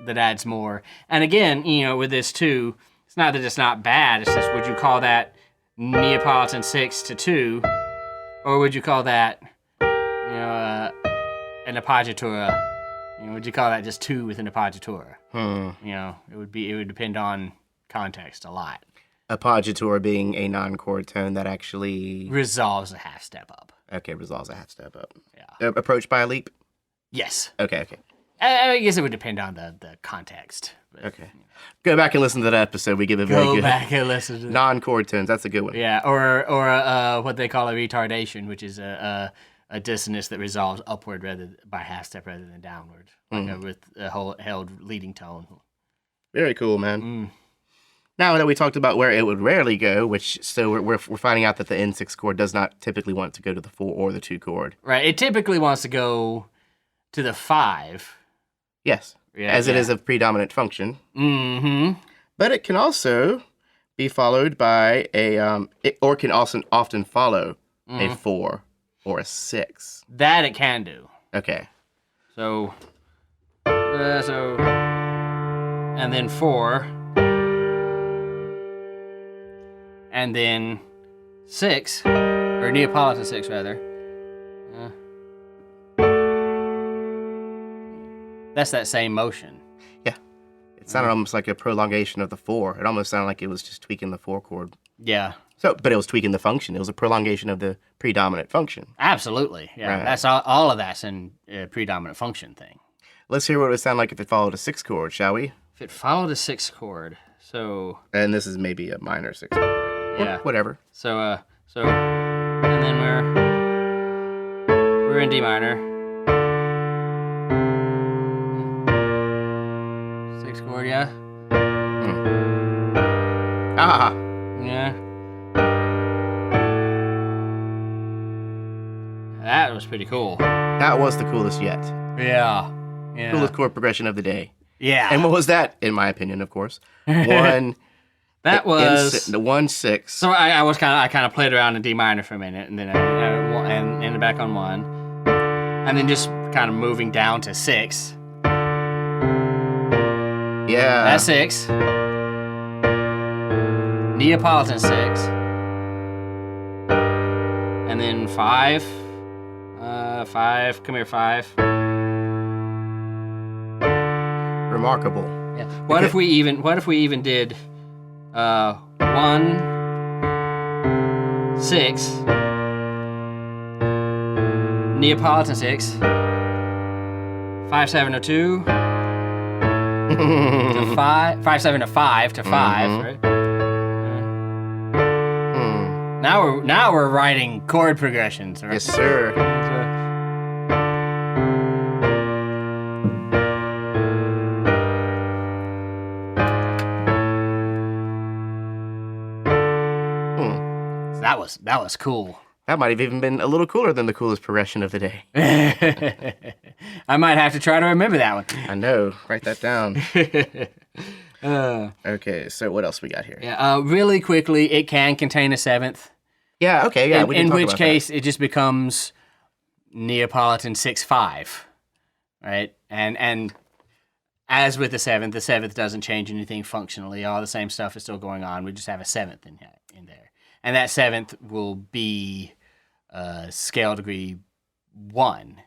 That adds more. And again, with this too, it's not that it's not bad. It's just, would you call that Neapolitan Sixth to 2, or would you call that, an appoggiatura? Would you call that just 2 with an appoggiatura? It would depend on context a lot. Appoggiatura being a non-chord tone that actually resolves a half step up. Okay, resolves a half step up. Yeah. Approached by a leap? Yes. Okay. I guess it would depend on the context. But, okay. Go back and listen to that episode. We give a very good... Go back and listen to that. Non-chord tones. That's a good one. Yeah, or what they call a retardation, which is a dissonance that resolves upward by half step rather than downward, with a held leading tone. Very cool, man. Now that we talked about where it would rarely go, we're finding out that the N6 chord does not typically want to go to the 4 or the 2 chord. Right. It typically wants to go to the 5. Yes. It is a predominant function. Mm-hmm. But it can also be followed by or can also often follow a 4 or a 6. That it can do. Okay. So, and then 4. And then 6, or Neapolitan 6 rather. That's that same motion. Yeah. It sounded almost like a prolongation of the 4. It almost sounded like it was just tweaking the 4 chord. Yeah. But it was tweaking the function. It was a prolongation of the predominant function. Absolutely. Yeah. Right. That's all of that's in a predominant function thing. Let's hear what it would sound like if it followed a 6 chord, shall we? If it followed a 6 chord, so... And this is maybe a minor 6 chord. Yeah. Whatever. So, and then we're in D minor. 6 chord, yeah? Ah! Yeah. That was pretty cool. That was the coolest yet. Yeah. Coolest chord progression of the day. Yeah. And what was that, in my opinion, of course? One... That was the 1-6. So I kind of played around in D minor for a minute, and then and ended back on 1, and then just kind of moving down to 6. Yeah. That's 6. Neapolitan 6, and then 5. 5. Come here, 5. Remarkable. Yeah. What if we even did 1, 6, Neapolitan 6, 5, 7 to 2, to 5, 5, 7 to 5 to 5, right? Now we're writing chord progressions, right? Yes, sir. That was was cool. That might have even been a little cooler than the coolest progression of the day. I might have to try to remember that one. I know. Write that down. Okay, so what else we got here? Yeah, really quickly, it can contain a seventh. Yeah, okay, yeah. In which case, it just becomes Neapolitan 6/5, right? And as with the seventh doesn't change anything functionally. All the same stuff is still going on. We just have a seventh in there, and that seventh will be scale degree 1,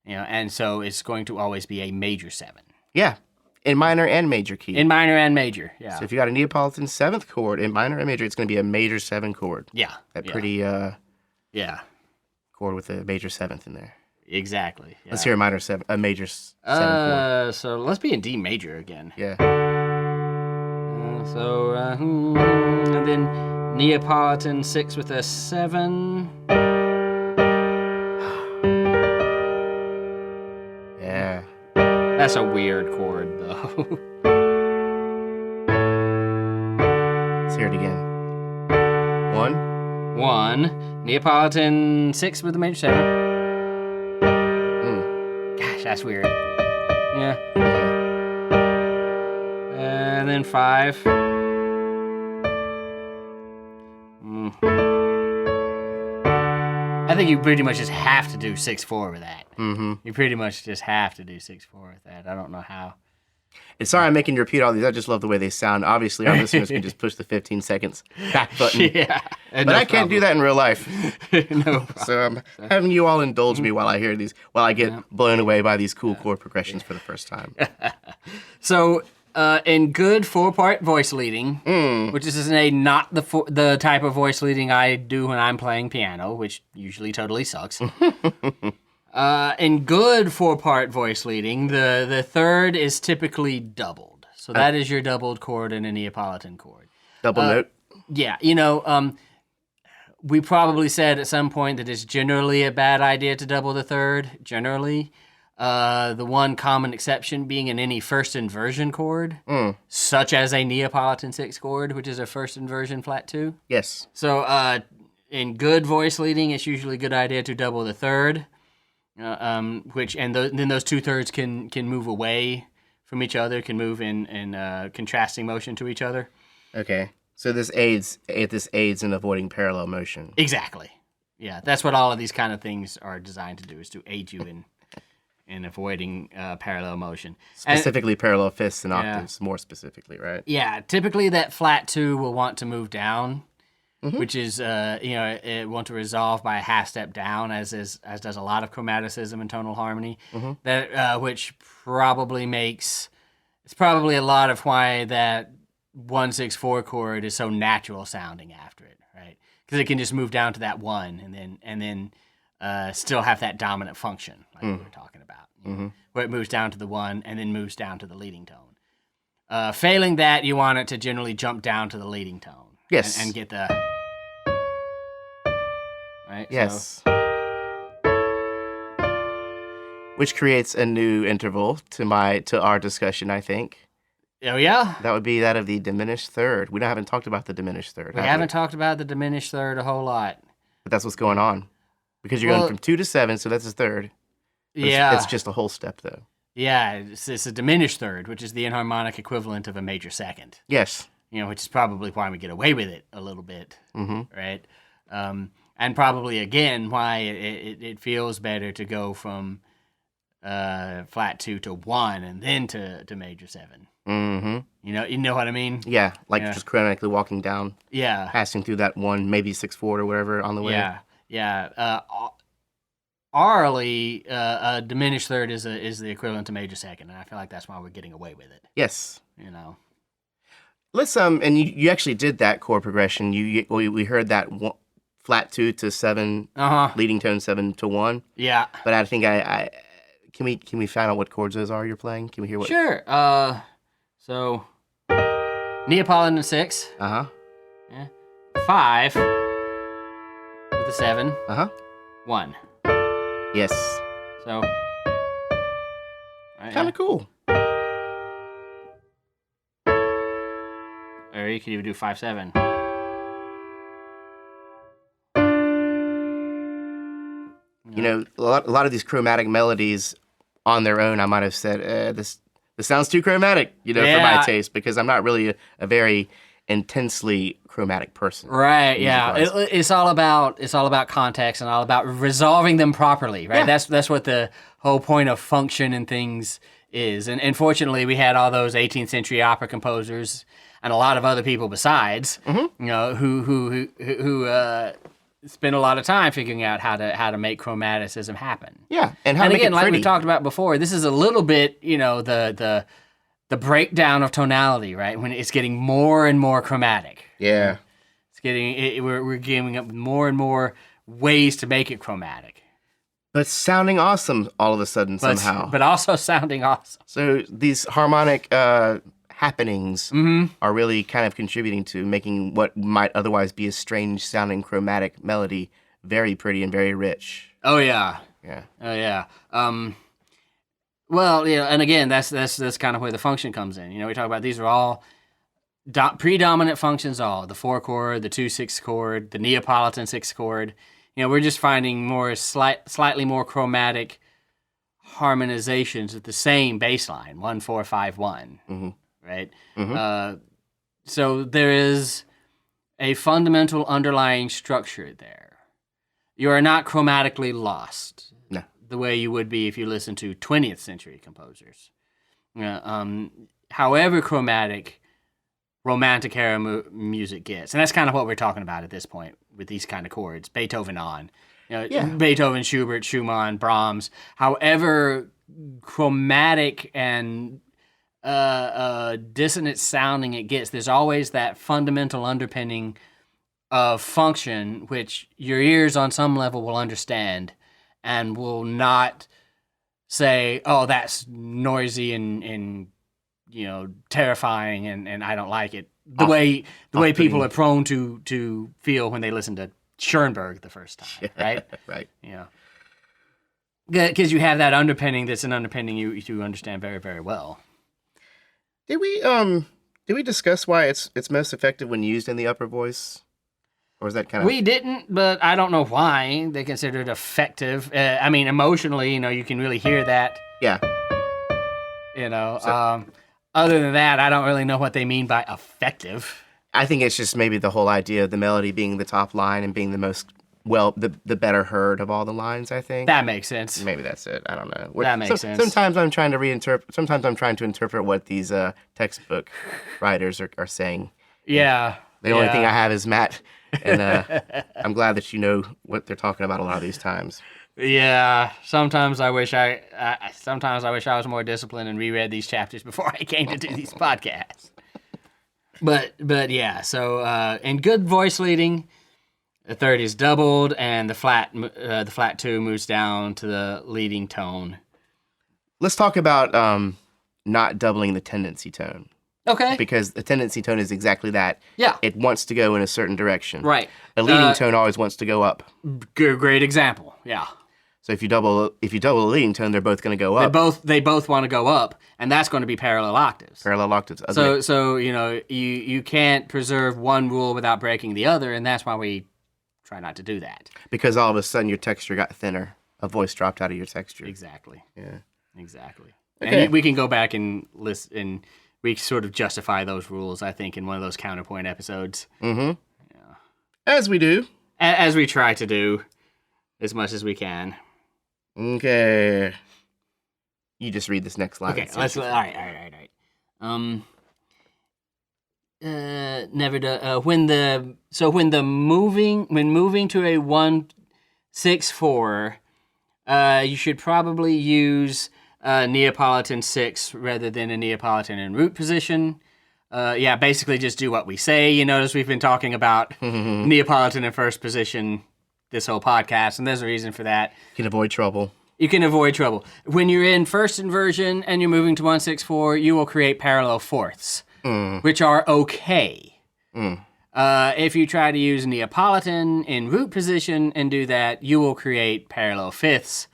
and so it's going to always be a major 7. Yeah, in minor and major key. In minor and major, yeah. So if you got a Neapolitan 7th chord in minor and major, it's going to be a major 7 chord. Yeah. Pretty yeah. chord with a major 7th in there. Exactly. Yeah. Let's hear a major 7 chord. So let's be in D major again. Yeah. And then Neapolitan 6 with a 7. Yeah. That's a weird chord, though. Let's hear it again. 1. Neapolitan 6 with a major 7. Gosh, that's weird. Yeah. And then 5. I think you pretty much just have to do 6/4 with that. Mm-hmm. You pretty much just have to do 6/4 with that. I don't know how. And sorry I'm making you repeat all these. I just love the way they sound. Obviously, our listeners can just push the 15 seconds back button. Yeah. But I can't do that in real life. No problem. So I'm having you all indulge me while I hear these, while I get blown away by these cool chord progressions for the first time. So, in good 4-part voice leading, which is not the type of voice leading I do when I'm playing piano, which usually totally sucks. In good 4-part voice leading, the third is typically doubled. So that is your doubled chord in a Neapolitan chord. Double note? Yeah, we probably said at some point that it's generally a bad idea to double the third, generally. The one common exception being in any first inversion chord, such as a Neapolitan 6 chord, which is a first inversion flat 2. Yes. So in good voice leading, it's usually a good idea to double the third, then those 2/3 can move away from each other, can move in contrasting motion to each other. Okay. So this aids in avoiding parallel motion. Exactly. Yeah, that's what all of these kind of things are designed to do, is to aid you in avoiding parallel motion. Specifically parallel fifths and octaves, more specifically, right? Yeah, typically that flat 2 will want to move down, which is, it want to resolve by a half step down, as does a lot of chromaticism and tonal harmony, which probably it's probably a lot of why that 1/6/4 chord is so natural sounding after it, right? Because it can just move down to that 1 and then still have that dominant function, like we were talking about, where it moves down to the 1 and then moves down to the leading tone. Failing that, you want it to generally jump down to the leading tone. Yes. And get the... Right? Yes. Which creates a new interval to our discussion, I think. Oh, yeah? That would be that of the diminished third. We haven't talked about the diminished third. We haven't talked about the diminished third a whole lot. But that's what's going on. Because you're going from 2 to 7, so that's a third. But Yeah. It's just a whole step, though. Yeah, it's a diminished third, which is the enharmonic equivalent of a major second. Yes. Which is probably why we get away with it a little bit, right? And probably, again, why it feels better to go from flat 2 to 1 and then to major 7. Mm-hmm. You know what I mean? Yeah, just chronically walking down. Yeah. Passing through that 1, maybe 6/4 or whatever on the way. Yeah. Orally, a diminished third is the equivalent to major second, and I feel like that's why we're getting away with it. Yes. Let's and you actually did that chord progression. We heard that flat 2 to 7, leading tone 7 to 1. Yeah. But I think can we find out what chords those are you're playing? Can we hear what? Sure. So Neapolitan 6. Uh-huh. Yeah. 5 with a 7. Uh-huh. 1. Yes. So kind of cool. Or you could even do 5/7. You know, a lot of these chromatic melodies on their own, I might have said, this sounds too chromatic, you know, for my taste, because I'm not really a very intensely chromatic person. Right, yeah. It's all about context and all about resolving them properly, right? Yeah. That's what the whole point of function and things is. And fortunately, we had all those 18th century opera composers and a lot of other people besides, you know, who spend a lot of time figuring out how to make chromaticism happen. Yeah, and how to make again, it like pretty. we talked about before, this is a little bit, you know, the breakdown of tonality, right? When it's getting more and more chromatic. Yeah. We're giving up more and more ways to make it chromatic. But sounding awesome all of a sudden somehow. But also sounding awesome. So these harmonic happenings are really kind of contributing to making what might otherwise be a strange sounding chromatic melody very pretty and very rich. Oh yeah. Yeah. Oh yeah. Well, you know, and again, that's kind of where the function comes in. You know, we talk about these are all predominant functions, all the 4-chord, the 2/6 chord, the Neapolitan Sixth chord. You know, we're just finding more slightly more chromatic harmonizations with the same bass line, 1-4-5-1, right? So there is a fundamental underlying structure there. You are not chromatically lost. No. The way you would be if you listen to 20th century composers. However chromatic Romantic era music gets. And that's kind of what we're talking about at this point with these kind of chords, Beethoven on. You know, Beethoven, Schubert, Schumann, Brahms. However chromatic and dissonant sounding it gets, there's always that fundamental underpinning of function which your ears on some level will understand and will not say, oh, that's noisy and you know, terrifying and I don't like it. The way people are prone to feel when they listen to Schoenberg the first time, right? Right. Yeah. Because you have that underpinning that's an underpinning you understand very, very well. Did we discuss why it's most effective when used in the upper voice? Or is that kind of... We didn't, but I don't know why they consider it effective. I mean, emotionally, you know, you can really hear that. Yeah. You know, other than that, I don't really know what they mean by effective. I think it's just maybe the whole idea of the melody being the top line and being the most, the better heard of all the lines, I think. That makes sense. Maybe that's it. I don't know. That makes sense. Sometimes I'm trying to interpret what these textbook writers are saying. Yeah. The only thing I have is Matt, and I'm glad that you know what they're talking about a lot of these times. Yeah, sometimes I wish I was more disciplined and reread these chapters before I came to do these podcasts. But yeah, so and good voice leading, the third is doubled, and the flat 2 moves down to the leading tone. Let's talk about not doubling the tendency tone. Okay. Because the tendency tone is exactly that. Yeah. It wants to go in a certain direction. Right. A leading tone always wants to go up. Great example. Yeah. So if you double a leading tone, they're both going to go up. They both want to go up, and that's going to be parallel octaves. Parallel octaves. So you know you can't preserve one rule without breaking the other, and that's why we try not to do that. Because all of a sudden your texture got thinner. A voice dropped out of your texture. Exactly. Yeah. Exactly. Okay. And we can go back and listen, and we sort of justify those rules, I think, in one of those counterpoint episodes. Mm-hmm. Yeah. As we do. As we try to do, as much as we can. Okay. You just read this next line. Okay, all right. When moving to a 1-6-4, you should probably use Neapolitan Sixth rather than a Neapolitan in root position. Basically just do what we say. You notice we've been talking about Neapolitan in first position this whole podcast, and there's a reason for that. You can avoid trouble. When you're in first inversion and you're moving to 1-6-4, you will create parallel fourths, which are okay. If you try to use Neapolitan in root position and do that, you will create parallel fifths,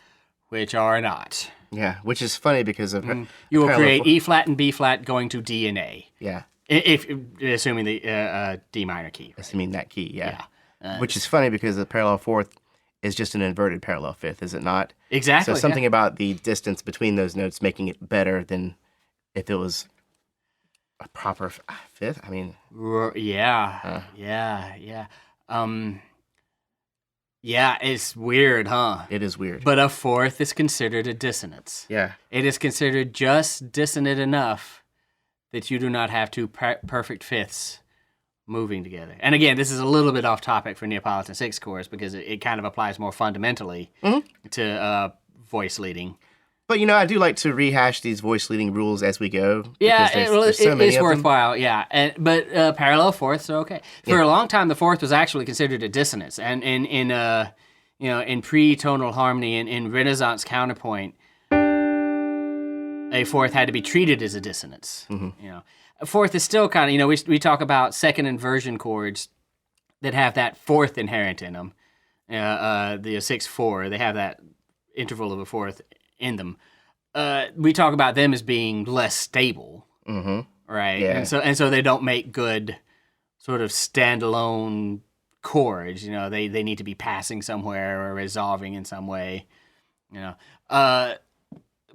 which are not. Yeah, which is funny because of... You will create E flat and B flat going to D and A. Yeah. Assuming the D minor key. Right? Assuming that key, yeah. Which is funny because the parallel fourth is just an inverted parallel fifth, is it not? Exactly. So something about the distance between those notes making it better than if it was a proper fifth. I mean, Yeah. Yeah, it's weird, huh? it is weird. But a fourth is considered a dissonance. Yeah. It is considered just dissonant enough that you do not have two perfect fifths moving together. And again, this is a little bit off topic for Neapolitan Sixth chords because it kind of applies more fundamentally to voice leading. But, I do like to rehash these voice leading rules as we go. Yeah, there's so many it's of them. worthwhile, yeah. But parallel fourths are okay. For a long time, the fourth was actually considered a dissonance. And in pre-tonal harmony and in Renaissance counterpoint, a fourth had to be treated as a dissonance. A fourth is still kind of, we talk about second inversion chords that have that fourth inherent in them. The 6/4, they have that interval of a fourth in them. We talk about them as being less stable, right? Yeah. And so they don't make good sort of standalone chords. They need to be passing somewhere or resolving in some way.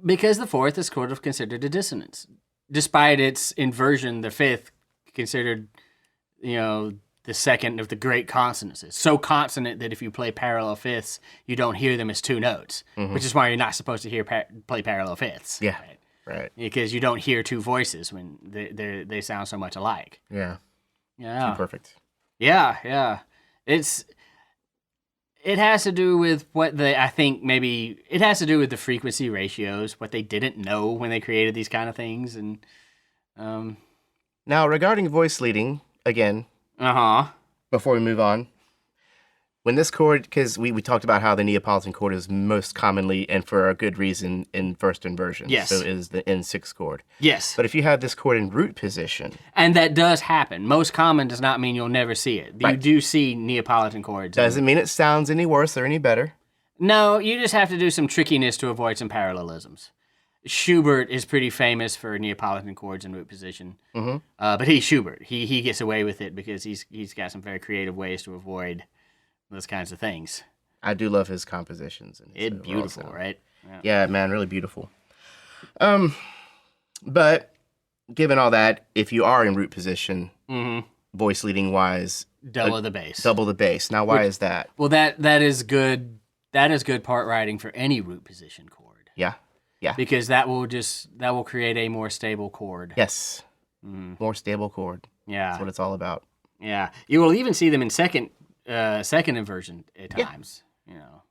Because the fourth is sort of considered a dissonance, despite its inversion. The fifth considered, the second of the great consonances. So consonant that if you play parallel fifths, you don't hear them as two notes, which is why you're not supposed to play parallel fifths. Yeah, right. Because you don't hear two voices when they sound so much alike. Yeah. Yeah. Too perfect. Yeah. It has to do with it has to do with the frequency ratios, what they didn't know when they created these kind of things. And Now, regarding voice leading, again, before we move on, when this chord, because we talked about how the Neapolitan chord is most commonly, and for a good reason, in first inversion. Yes. So it is the N6 chord. Yes. But if you have this chord in root position. And that does happen. Most common does not mean you'll never see it. You do see Neapolitan chords. Doesn't mean it sounds any worse or any better. No, you just have to do some trickiness to avoid some parallelisms. Schubert is pretty famous for Neapolitan chords in root position. But he's Schubert. He gets away with it because he's got some very creative ways to avoid those kinds of things. I do love his compositions. And It's beautiful, right? Yeah, man, really beautiful. But given all that, if you are in root position, voice leading wise, Double the bass. Double the bass. Now, why is that? Well, that is good. That is good part writing for any root position chord. Yeah. Because that will create a more stable chord. Yes. More stable chord. Yeah. That's what it's all about. Yeah. You will even see them in second inversion at times.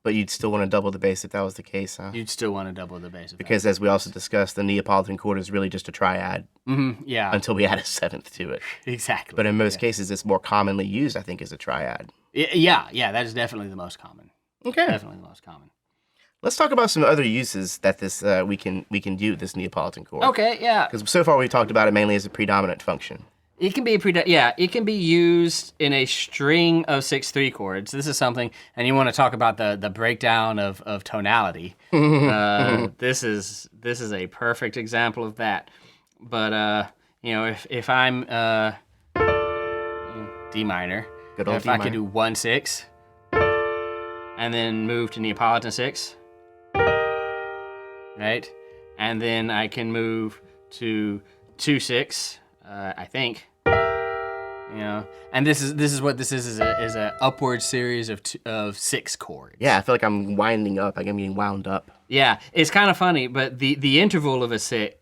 But you'd still want to double the bass if that was the case, huh? You'd still want to double the bass. Because as we also discussed, the Neapolitan chord is really just a triad. Yeah. Until we add a seventh to it. Exactly. But in most cases, it's more commonly used, I think, as a triad. Yeah. That is definitely the most common. Okay. Definitely the most common. Let's talk about some other uses that this we can do with this Neapolitan chord. Okay, yeah. Because so far we've talked about it mainly as a predominant function. It can be it can be used in a string of 6/3 chords. This is something, and you want to talk about the breakdown of tonality. This is a perfect example of that. But if I'm D minor, Good old if D I minor. could do 1/6, and then move to Neapolitan 6, right, and then I can move to 2/6, I think. And this is what this is a upward series of 6 chords. Yeah, I feel like I'm winding up. Like I'm getting wound up. Yeah, it's kind of funny, but the interval of the 6,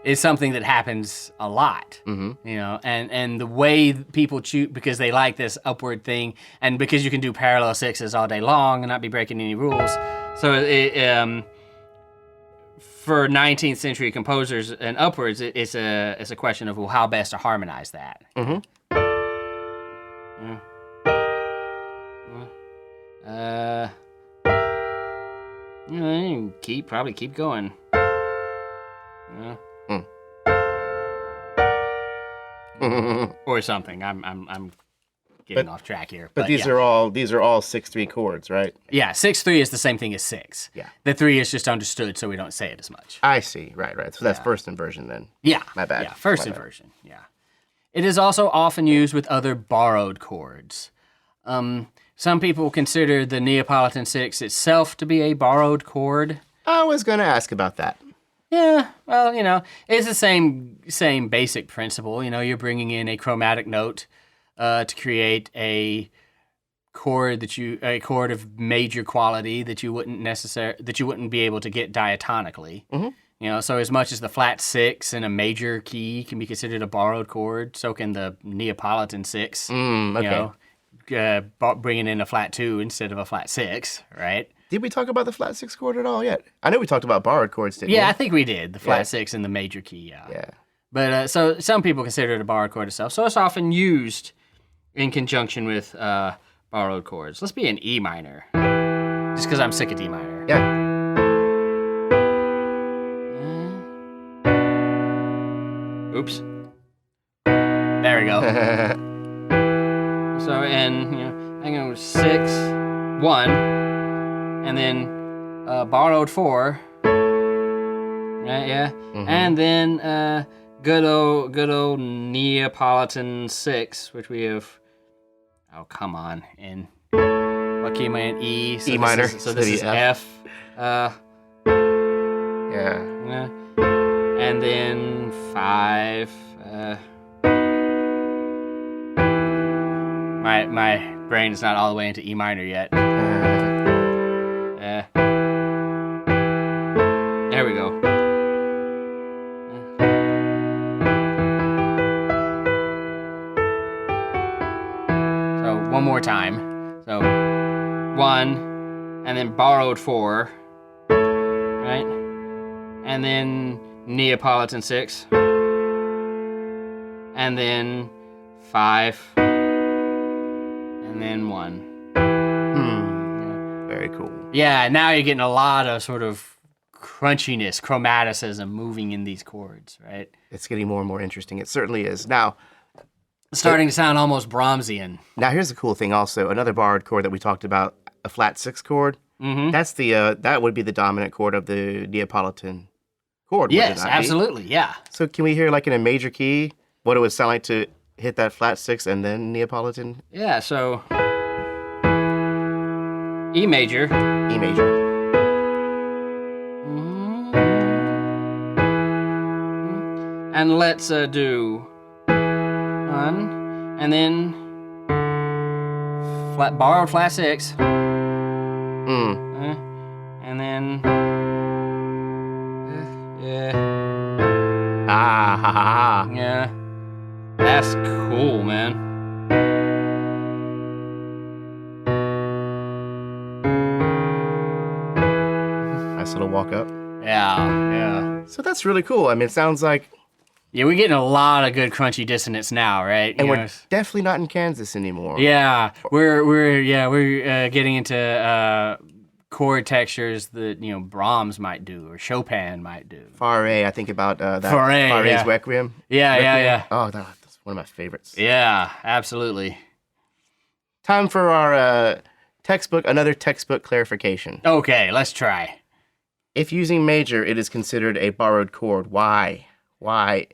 is something that happens a lot. And the way people choose, because they like this upward thing, and because you can do parallel 6s all day long and not be breaking any rules. So for 19th century composers and upwards, it's a question of, well, how best to harmonize that. Probably keep going. Or something. I'm getting off track here. But these are all 6/3 chords, right? Yeah, 6/3 is the same thing as 6. Yeah. The 3 is just understood, so we don't say it as much. I see. Right. So that's first inversion then. Yeah. My bad. Yeah, first My bad. inversion. Yeah. It is also often used with other borrowed chords. Some people consider the Neapolitan Sixth itself to be a borrowed chord. I was going to ask about that. Yeah, well, it's the same basic principle. You're bringing in a chromatic note to create a chord of major quality that you wouldn't be able to get diatonically. Mm-hmm. So as much as the flat six in a major key can be considered a borrowed chord, so can the Neapolitan Sixth. Okay. Bringing in a flat two instead of a flat six, right? Did we talk about the flat six chord at all yet? I know we talked about borrowed chords, didn't we? Yeah, I think we did. The flat six in the major key, yeah. Yeah. But so some people consider it a borrowed chord itself. So it's often used in conjunction with borrowed chords. Let's be in E minor, just because I'm sick of D minor. Yeah. Oops. There we go. So, and, I go 6, 1, and then borrowed 4, right, yeah, Mm-hmm. and then good old Neapolitan Sixth, which we have, oh, come on, in, what key am I in? E, so E minor. So this is F, Yeah. and then 5, My brain is not all the way into E minor yet. There we go. So one more time. So 1, and then borrowed 4, right? And then Neapolitan Sixth, and then 5. And then 1. Very cool. Yeah, now you're getting a lot of sort of crunchiness, chromaticism moving in these chords, right? It's getting more and more interesting. It certainly is. Now, Starting to sound almost Brahmsian. Now here's the cool thing also. Another borrowed chord that we talked about, a flat 6 chord. Mm-hmm. That's that would be the dominant chord of the Neapolitan chord. Would it Yes, not be? absolutely, yeah. So can we hear like in a major key what it would sound like to hit that flat 6 and then Neapolitan? Yeah, so E major. E major. And let's do 1, and then borrowed flat 6. And then yeah. Ah, ha, ha, ha. Yeah. That's cool, man. Nice little walk up. Yeah. So that's really cool. I mean, it sounds like, Yeah, we're getting a lot of good crunchy dissonance now, right? and You we're know, definitely not in Kansas anymore. yeah, we're getting into chord textures that Brahms might do or Chopin might do. Fauré, I think about that. Fauré, Fauré's yeah. Requiem. Yeah. Oh, that's one of my favorites. Yeah, absolutely. Time for our another textbook clarification. Okay, let's try. If using major, it is considered a borrowed chord. Why? Why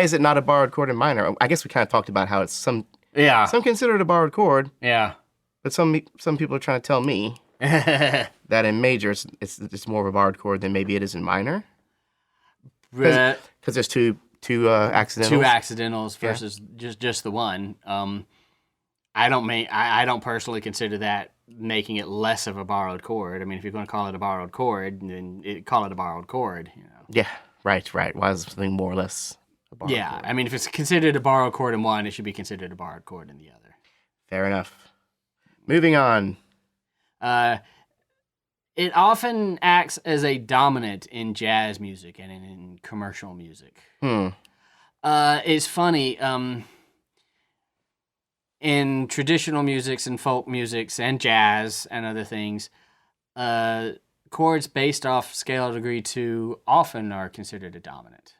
is it not a borrowed chord in minor? I guess we kind of talked about how it's some consider it a borrowed chord, Yeah. but some people are trying to tell me that in major it's more of a borrowed chord than maybe it is in minor. Because there's two accidentals. Two accidentals versus just the one. I don't personally consider that making it less of a borrowed chord. I mean, if you're going to call it a borrowed chord, then call it a borrowed chord. Yeah, right. Why is something more or less a borrowed chord? I mean, if it's considered a borrowed chord in one, it should be considered a borrowed chord in the other. Fair enough. Moving on. It often acts as a dominant in jazz music and in commercial music. It's funny. In traditional musics and folk musics and jazz and other things, chords based off scale degree 2 often are considered a dominant.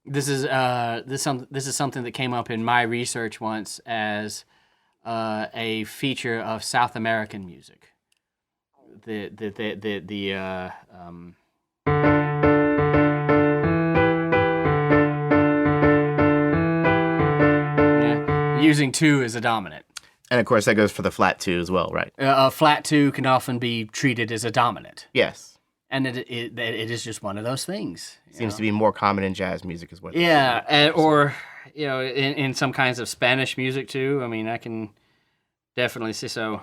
This is something that came up in my research once as a feature of South American music. using 2 as a dominant. And of course, that goes for the flat 2 as well, right? A flat 2 can often be treated as a dominant. Yes. And it is just one of those things. Seems to be more common in jazz music as well. Yeah, or, in some kinds of Spanish music too. I mean, I can definitely see so.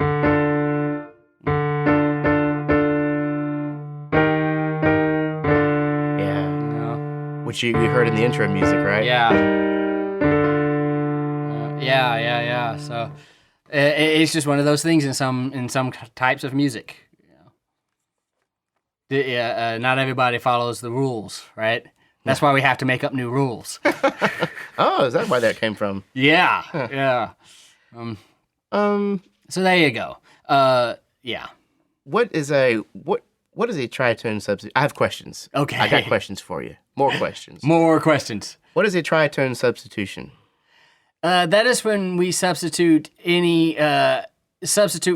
Yeah. Which you heard in the intro music, right? Yeah. Yeah. So it's just one of those things in some types of music. Not everybody follows the rules, right? That's why we have to make up new rules. Oh, is that why that came from? Yeah, yeah. So there you go. Yeah. What is a tritone substitute? I have questions. Okay. I got questions for you. More questions. More questions. What is a tritone substitution? That is when we substitute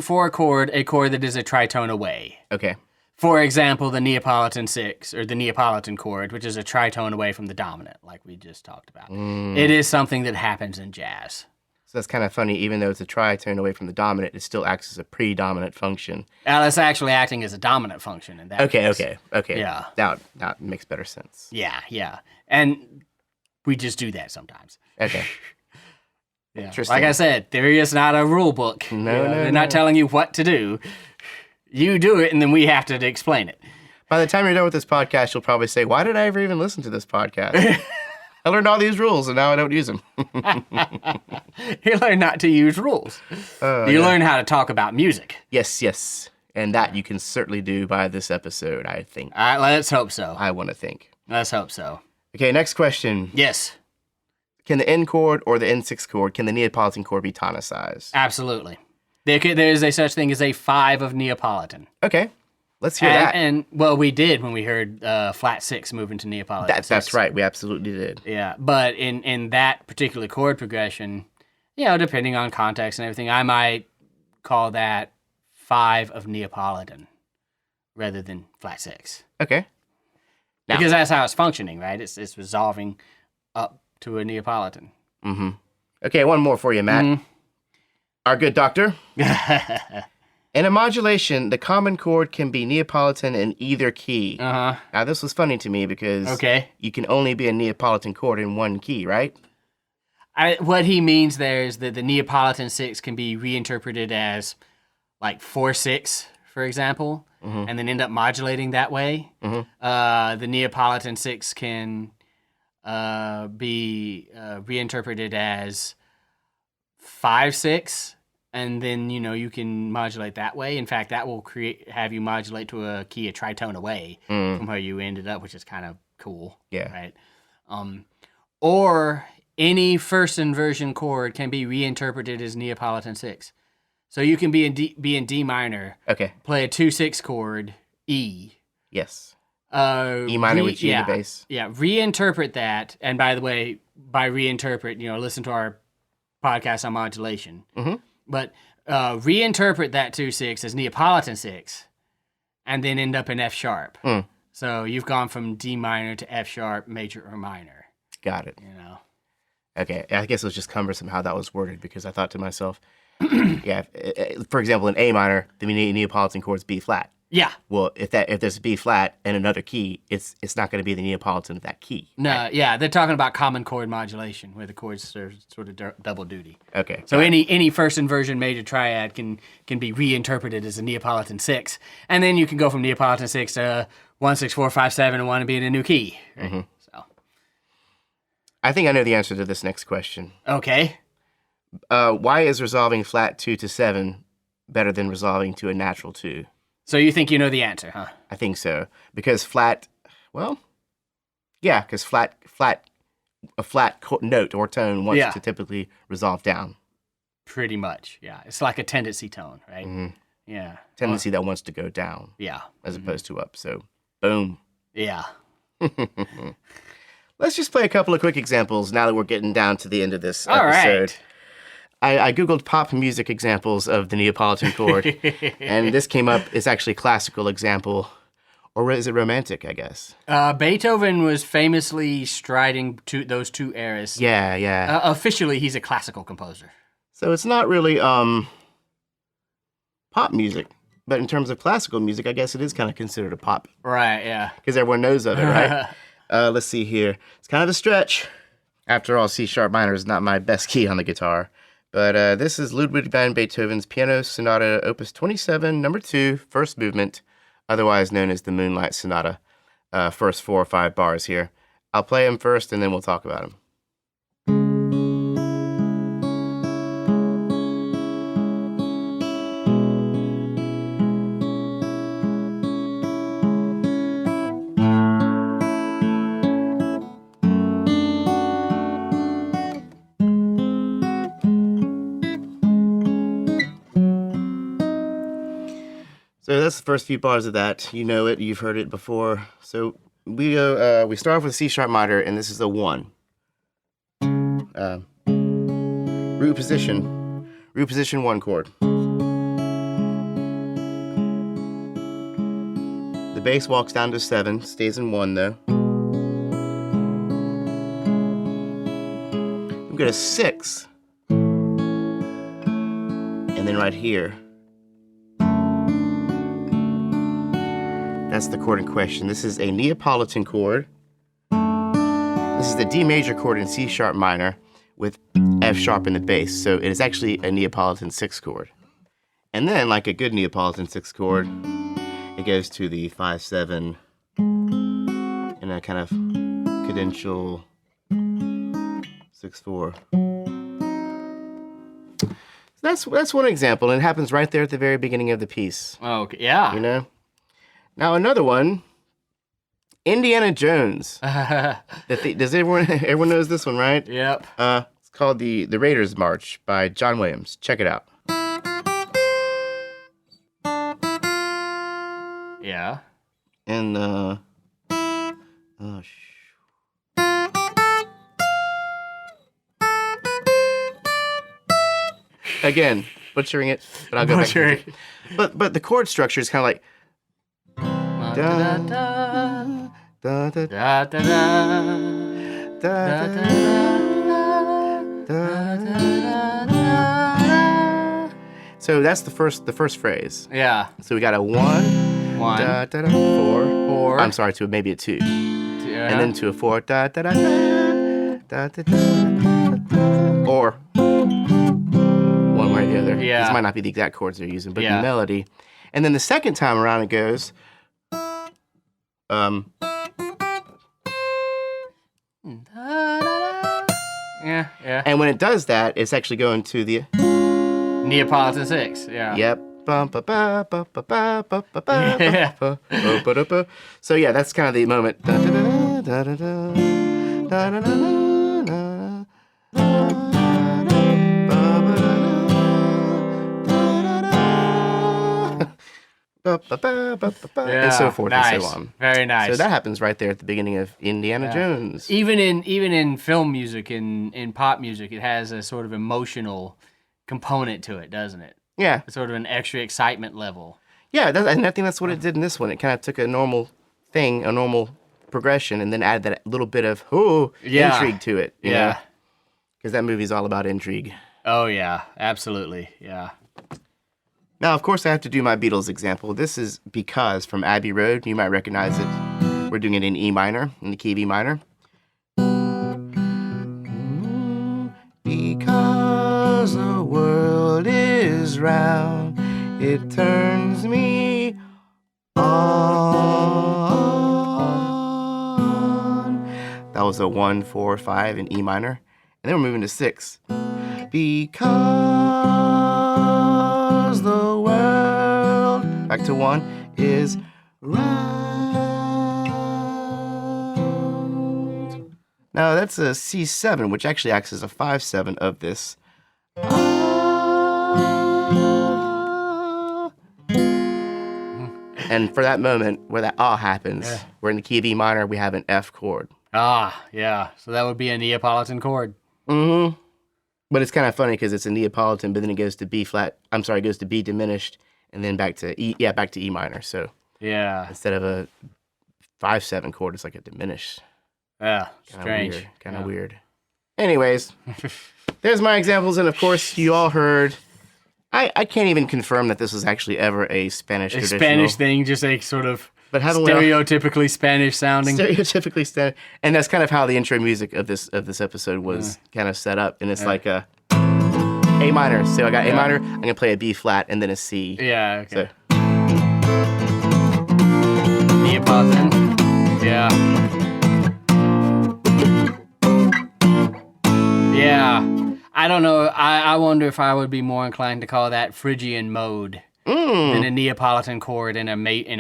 for a chord that is a tritone away. Okay. For example, the Neapolitan Sixth or the Neapolitan Chord, which is a tritone away from the dominant, like we just talked about. It is something that happens in jazz. So that's kind of funny. Even though it's a tritone away from the dominant, it still acts as a predominant function. It's actually acting as a dominant function in that case. Okay. Yeah. Now it makes better sense. Yeah. And we just do that sometimes. Okay. Yeah. Interesting. Like I said, there is not a rule book. No. They're not telling you what to do. You do it, and then we have to explain it. By the time you're done with this podcast, you'll probably say, why did I ever even listen to this podcast? I learned all these rules, and now I don't use them. You learn not to use rules. You learn how to talk about music. Yes. And that you can certainly do by this episode, I think. All right, let's hope so. I want to think. Let's hope so. Okay, next question. Yes. Can the N chord or the N6 chord, can the Neapolitan chord be tonicized? Absolutely. There's a such thing as a 5 of Neapolitan. Okay, let's hear that. And well, we did when we heard flat 6 move into Neapolitan. That's right. We absolutely did. Yeah, but in that particular chord progression, depending on context and everything, I might call that 5 of Neapolitan rather than flat 6. Okay. Now, because that's how it's functioning, right? It's resolving up to a Neapolitan. Mm-hmm. Okay, one more for you, Matt. Mm-hmm. Our good doctor. In a modulation, the common chord can be Neapolitan in either key. Uh-huh. Now, this was funny to me because you can only be a Neapolitan chord in one key, right? What he means there is that the Neapolitan Sixth can be reinterpreted as like 4/6, for example, and then end up modulating that way. The Neapolitan Sixth can be reinterpreted as 5/6, and then you can modulate that way. In fact, that will have you modulate to a key a tritone away from where you ended up, which is kind of cool. Yeah. Right. Or any first inversion chord can be reinterpreted as Neapolitan Sixth. So you can be in D minor. Okay. Play a 2/6 chord E. Yes. E minor with G in the bass. Yeah. Reinterpret that, and by the way, by reinterpret, listen to our podcast on modulation. But reinterpret that 2/6 as Neapolitan Sixth, and then end up in F sharp. So you've gone from D minor to F sharp, major or minor. Got it. Okay, I guess it was just cumbersome how that was worded because I thought to myself, for example, in A minor, the Neapolitan chord is B flat. Yeah. Well, if there's a B flat and another key, it's not going to be the Neapolitan of that key. No, right? Yeah, they're talking about common chord modulation where the chords serve sort of double duty. Okay. So any first inversion major triad can be reinterpreted as a Neapolitan Sixth, and then you can go from Neapolitan Sixth to 1, 6, 4, 5, 7, and want to be in a new key. Right? So I think I know the answer to this next question. Okay. Why is resolving flat 2 to 7 better than resolving to a natural 2? So you think you know the answer, huh? I think so. Because flat note or tone wants to typically resolve down. Pretty much, yeah. It's like a tendency tone, right? Yeah. Tendency that wants to go down. Yeah. As opposed to up. So, boom. Yeah. Let's just play a couple of quick examples now that we're getting down to the end of this episode. All right. I Googled pop music examples of the Neapolitan chord, and this came up. It's actually a classical example. Or is it romantic, I guess? Beethoven was famously striding to those two eras. Yeah, yeah. Officially, he's a classical composer. So it's not really pop music, but in terms of classical music, I guess it is kind of considered a pop. Right, yeah. Because everyone knows of it, right? Let's see here. It's kind of a stretch. After all, C sharp minor is not my best key on the guitar. But this is Ludwig van Beethoven's Piano Sonata Opus 27, number 2, first movement, otherwise known as the Moonlight Sonata. First 4 or 5 bars here. I'll play them first, and then we'll talk about them. So that's the first few bars of that. You know it. You've heard it before. So we go. We start off with C sharp minor, and this is a 1. Root position 1 chord. The bass walks down to 7, stays in 1 though. We go to 6, and then right here. That's the chord in question. This is a Neapolitan chord. This is the D major chord in C sharp minor with F sharp in the bass. So it is actually a Neapolitan Sixth chord. And then, like a good Neapolitan Sixth chord, it goes to the 5/7 in a kind of cadential 6/4. So that's one example, and it happens right there at the very beginning of the piece. Okay, yeah. You know? Now another one, Indiana Jones. Does everyone knows this one, right? Yep. It's called the Raiders March by John Williams. Check it out. Yeah. And again, butchering it, but I'll go back. But the chord structure is kind of like. Da, da, da, da, da, da, da, da. So that's the first phrase. Yeah. So we got a 1, da, da, da, 4, I'm sorry, to maybe a 2, and then to a 4, da, da, da, da, da, da, da, or one way or the other. Yeah. These might not be the exact chords they're using, but Yeah. the melody. And then the second time around it goes. Yeah, yeah. And when it does that, it's actually going to the Neapolitan Sixth, yeah. Yep. So yeah, that's kind of the moment. And so forth nice. and so on. Very nice. So that happens right there at the beginning of Indiana Jones. Even in film music, in pop music, it has a sort of emotional component to it, doesn't it? Yeah. Sort of an extra excitement level. Yeah, and I think that's what it did in this one. It kind of took a normal thing, a normal progression, and then added that little bit of intrigue to it. You know? Because that movie's all about intrigue. Oh yeah, absolutely, yeah. Now, of course, I have to do my Beatles example. This is Because from Abbey Road. You might recognize it. We're doing it in E minor, in the key of E minor. Because the world is round, it turns me on. That was a 1, 4, 5 in E minor. And then we're moving to 6. Because the world, back to 1, is round. Now that's a C7, which actually acts as a 5/7 of this. And for that moment where that happens, we're in the key of E minor, we have an F chord. Ah, yeah. So that would be a Neapolitan chord. Mm-hmm. But it's kind of funny because it's a Neapolitan, but then it goes to B flat. I'm sorry, it goes to B diminished, and then back to E. Yeah, back to E minor. So Yeah. Instead of a 5/7 chord, it's like a diminished. Yeah. Kinda Strange. Weird, kind of weird. Anyways, there's my examples, and of course, you all heard. I can't even confirm that this was actually ever a Spanish A traditional. Spanish thing, just a sort of But stereotypically Spanish sounding. Stereotypically Spanish, and that's kind of how the intro music of this episode was kind of set up, and it's like a A minor. So I got A minor. I'm gonna play a B flat and then a C. Yeah. Okay. So, Neapolitan. Yeah. Yeah. I don't know. I wonder if I would be more inclined to call that Phrygian mode than a Neapolitan chord in a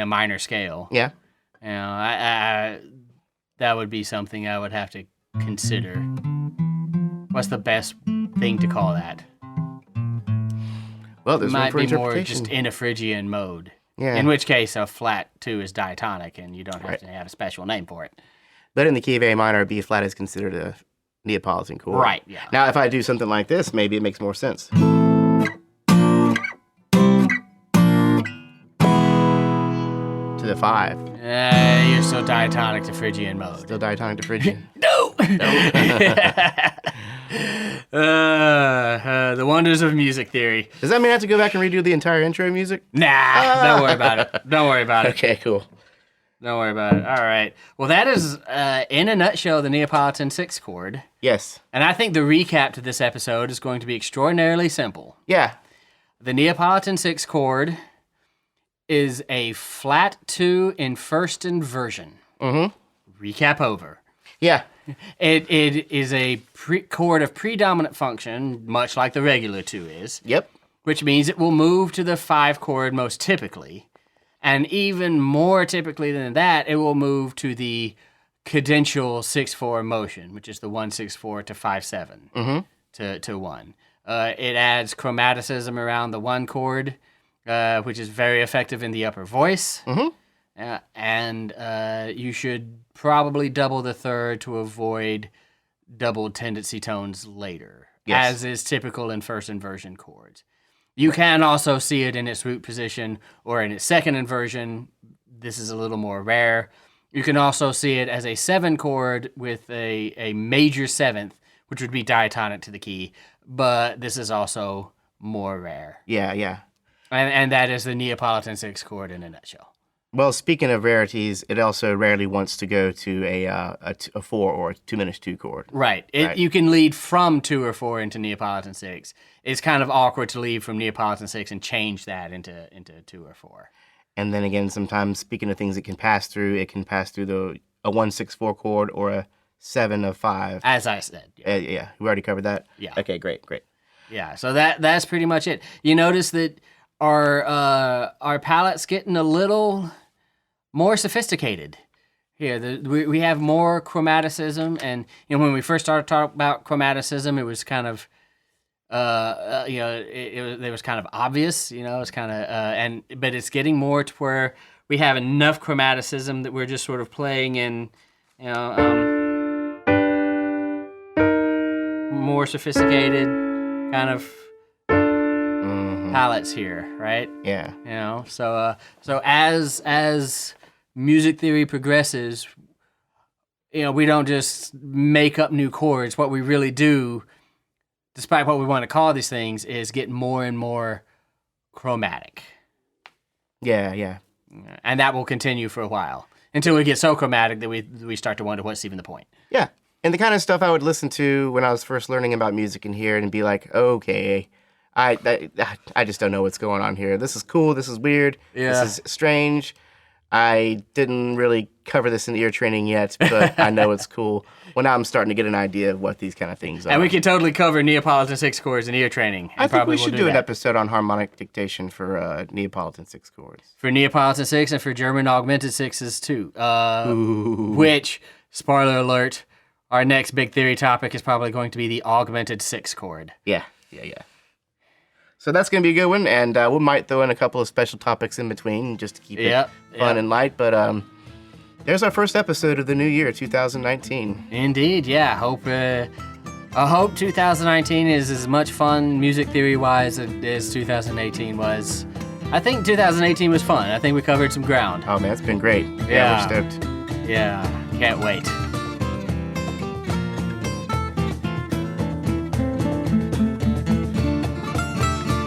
minor scale. yeah. You know, I that would be something I would have to consider. What's the best thing to call that? Well, there's room Might for be more interpretation. just in a Phrygian mode. Yeah. In which case, a flat 2 is diatonic, and you don't have to have a special name for it. But in the key of A minor, B flat is considered a Neapolitan chord. Right, yeah. Now, if I do something like this, maybe it makes more sense. To the 5. You're still diatonic to Phrygian mode. Still diatonic to Phrygian. No! The wonders of music theory. Does that mean I have to go back and redo the entire intro music? Nah, don't worry about it. Don't worry about it. Okay, cool. Don't worry about it. All right. Well, that is, in a nutshell, the Neapolitan Sixth chord. Yes. And I think the recap to this episode is going to be extraordinarily simple. Yeah. The Neapolitan Sixth chord is a flat 2 in first inversion. Mm-hmm. Recap over. Yeah. It is a chord of predominant function, much like the regular 2 is. Yep. Which means it will move to the 5 chord most typically. And even more typically than that, it will move to the cadential 6/4 motion, which is the 1/6/4 to 5/7 to 1. It adds chromaticism around the 1 chord, which is very effective in the upper voice. And you should probably double the third to avoid double tendency tones later, as is typical in first inversion chords. You can also see it in its root position or in its second inversion. This is a little more rare. You can also see it as a 7 chord with a major 7th, which would be diatonic to the key, but this is also more rare. Yeah, yeah. And that is the Neapolitan Sixth chord in a nutshell. Well, speaking of rarities, it also rarely wants to go to a 4 or a 2-2 chord. Right. You can lead from 2 or 4 into Neapolitan 6. It's kind of awkward to lead from Neapolitan 6 and change that into 2 or 4. And then again, sometimes, speaking of things it can pass through a 1/6/4 chord or a 7 of 5. As I said. Yeah. Yeah, we already covered that? Yeah. Okay, great. Yeah, so that's pretty much it. You notice that our palette's getting a little more sophisticated here. We have more chromaticism, and when we first started talking about chromaticism, it was kind of it was kind of obvious, it's kind of but it's getting more to where we have enough chromaticism that we're just sort of playing in more sophisticated kind of palettes here, right? Yeah. So as music theory progresses, we don't just make up new chords. What we really do, despite what we want to call these things, is get more and more chromatic. Yeah. And that will continue for a while until we get so chromatic that we start to wonder what's even the point. Yeah. And the kind of stuff I would listen to when I was first learning about music and hear it and be like, okay, I just don't know what's going on here. This is cool. This is weird. Yeah. This is strange. I didn't really cover this in ear training yet, but I know it's cool. Well, now I'm starting to get an idea of what these kind of things are. And we can totally cover Neapolitan Sixth chords in ear training. I think we should do an episode on harmonic dictation for Neapolitan Sixth chords. For Neapolitan Sixth and for German augmented sixes too. Which, spoiler alert, our next big theory topic is probably going to be the augmented sixth chord. Yeah. So that's going to be a good one, and we might throw in a couple of special topics in between just to keep it fun and light. But there's our first episode of the new year, 2019. Indeed, yeah. I hope 2019 is as much fun music theory-wise as 2018 was I think 2018 was fun. I think we covered some ground. Oh man, it's been great. Yeah. We're stoked. Yeah, can't wait.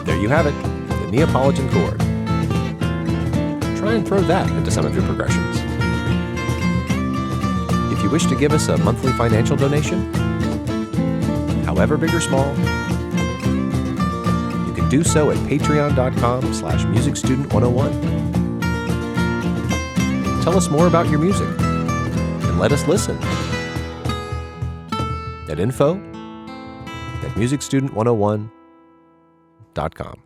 There you have it, the Neapolitan Chord. Try and throw that into some of your progressions. If you wish to give us a monthly financial donation, however big or small, you can do so at patreon.com/musicstudent101. Tell us more about your music and let us listen at info@musicstudent101.com.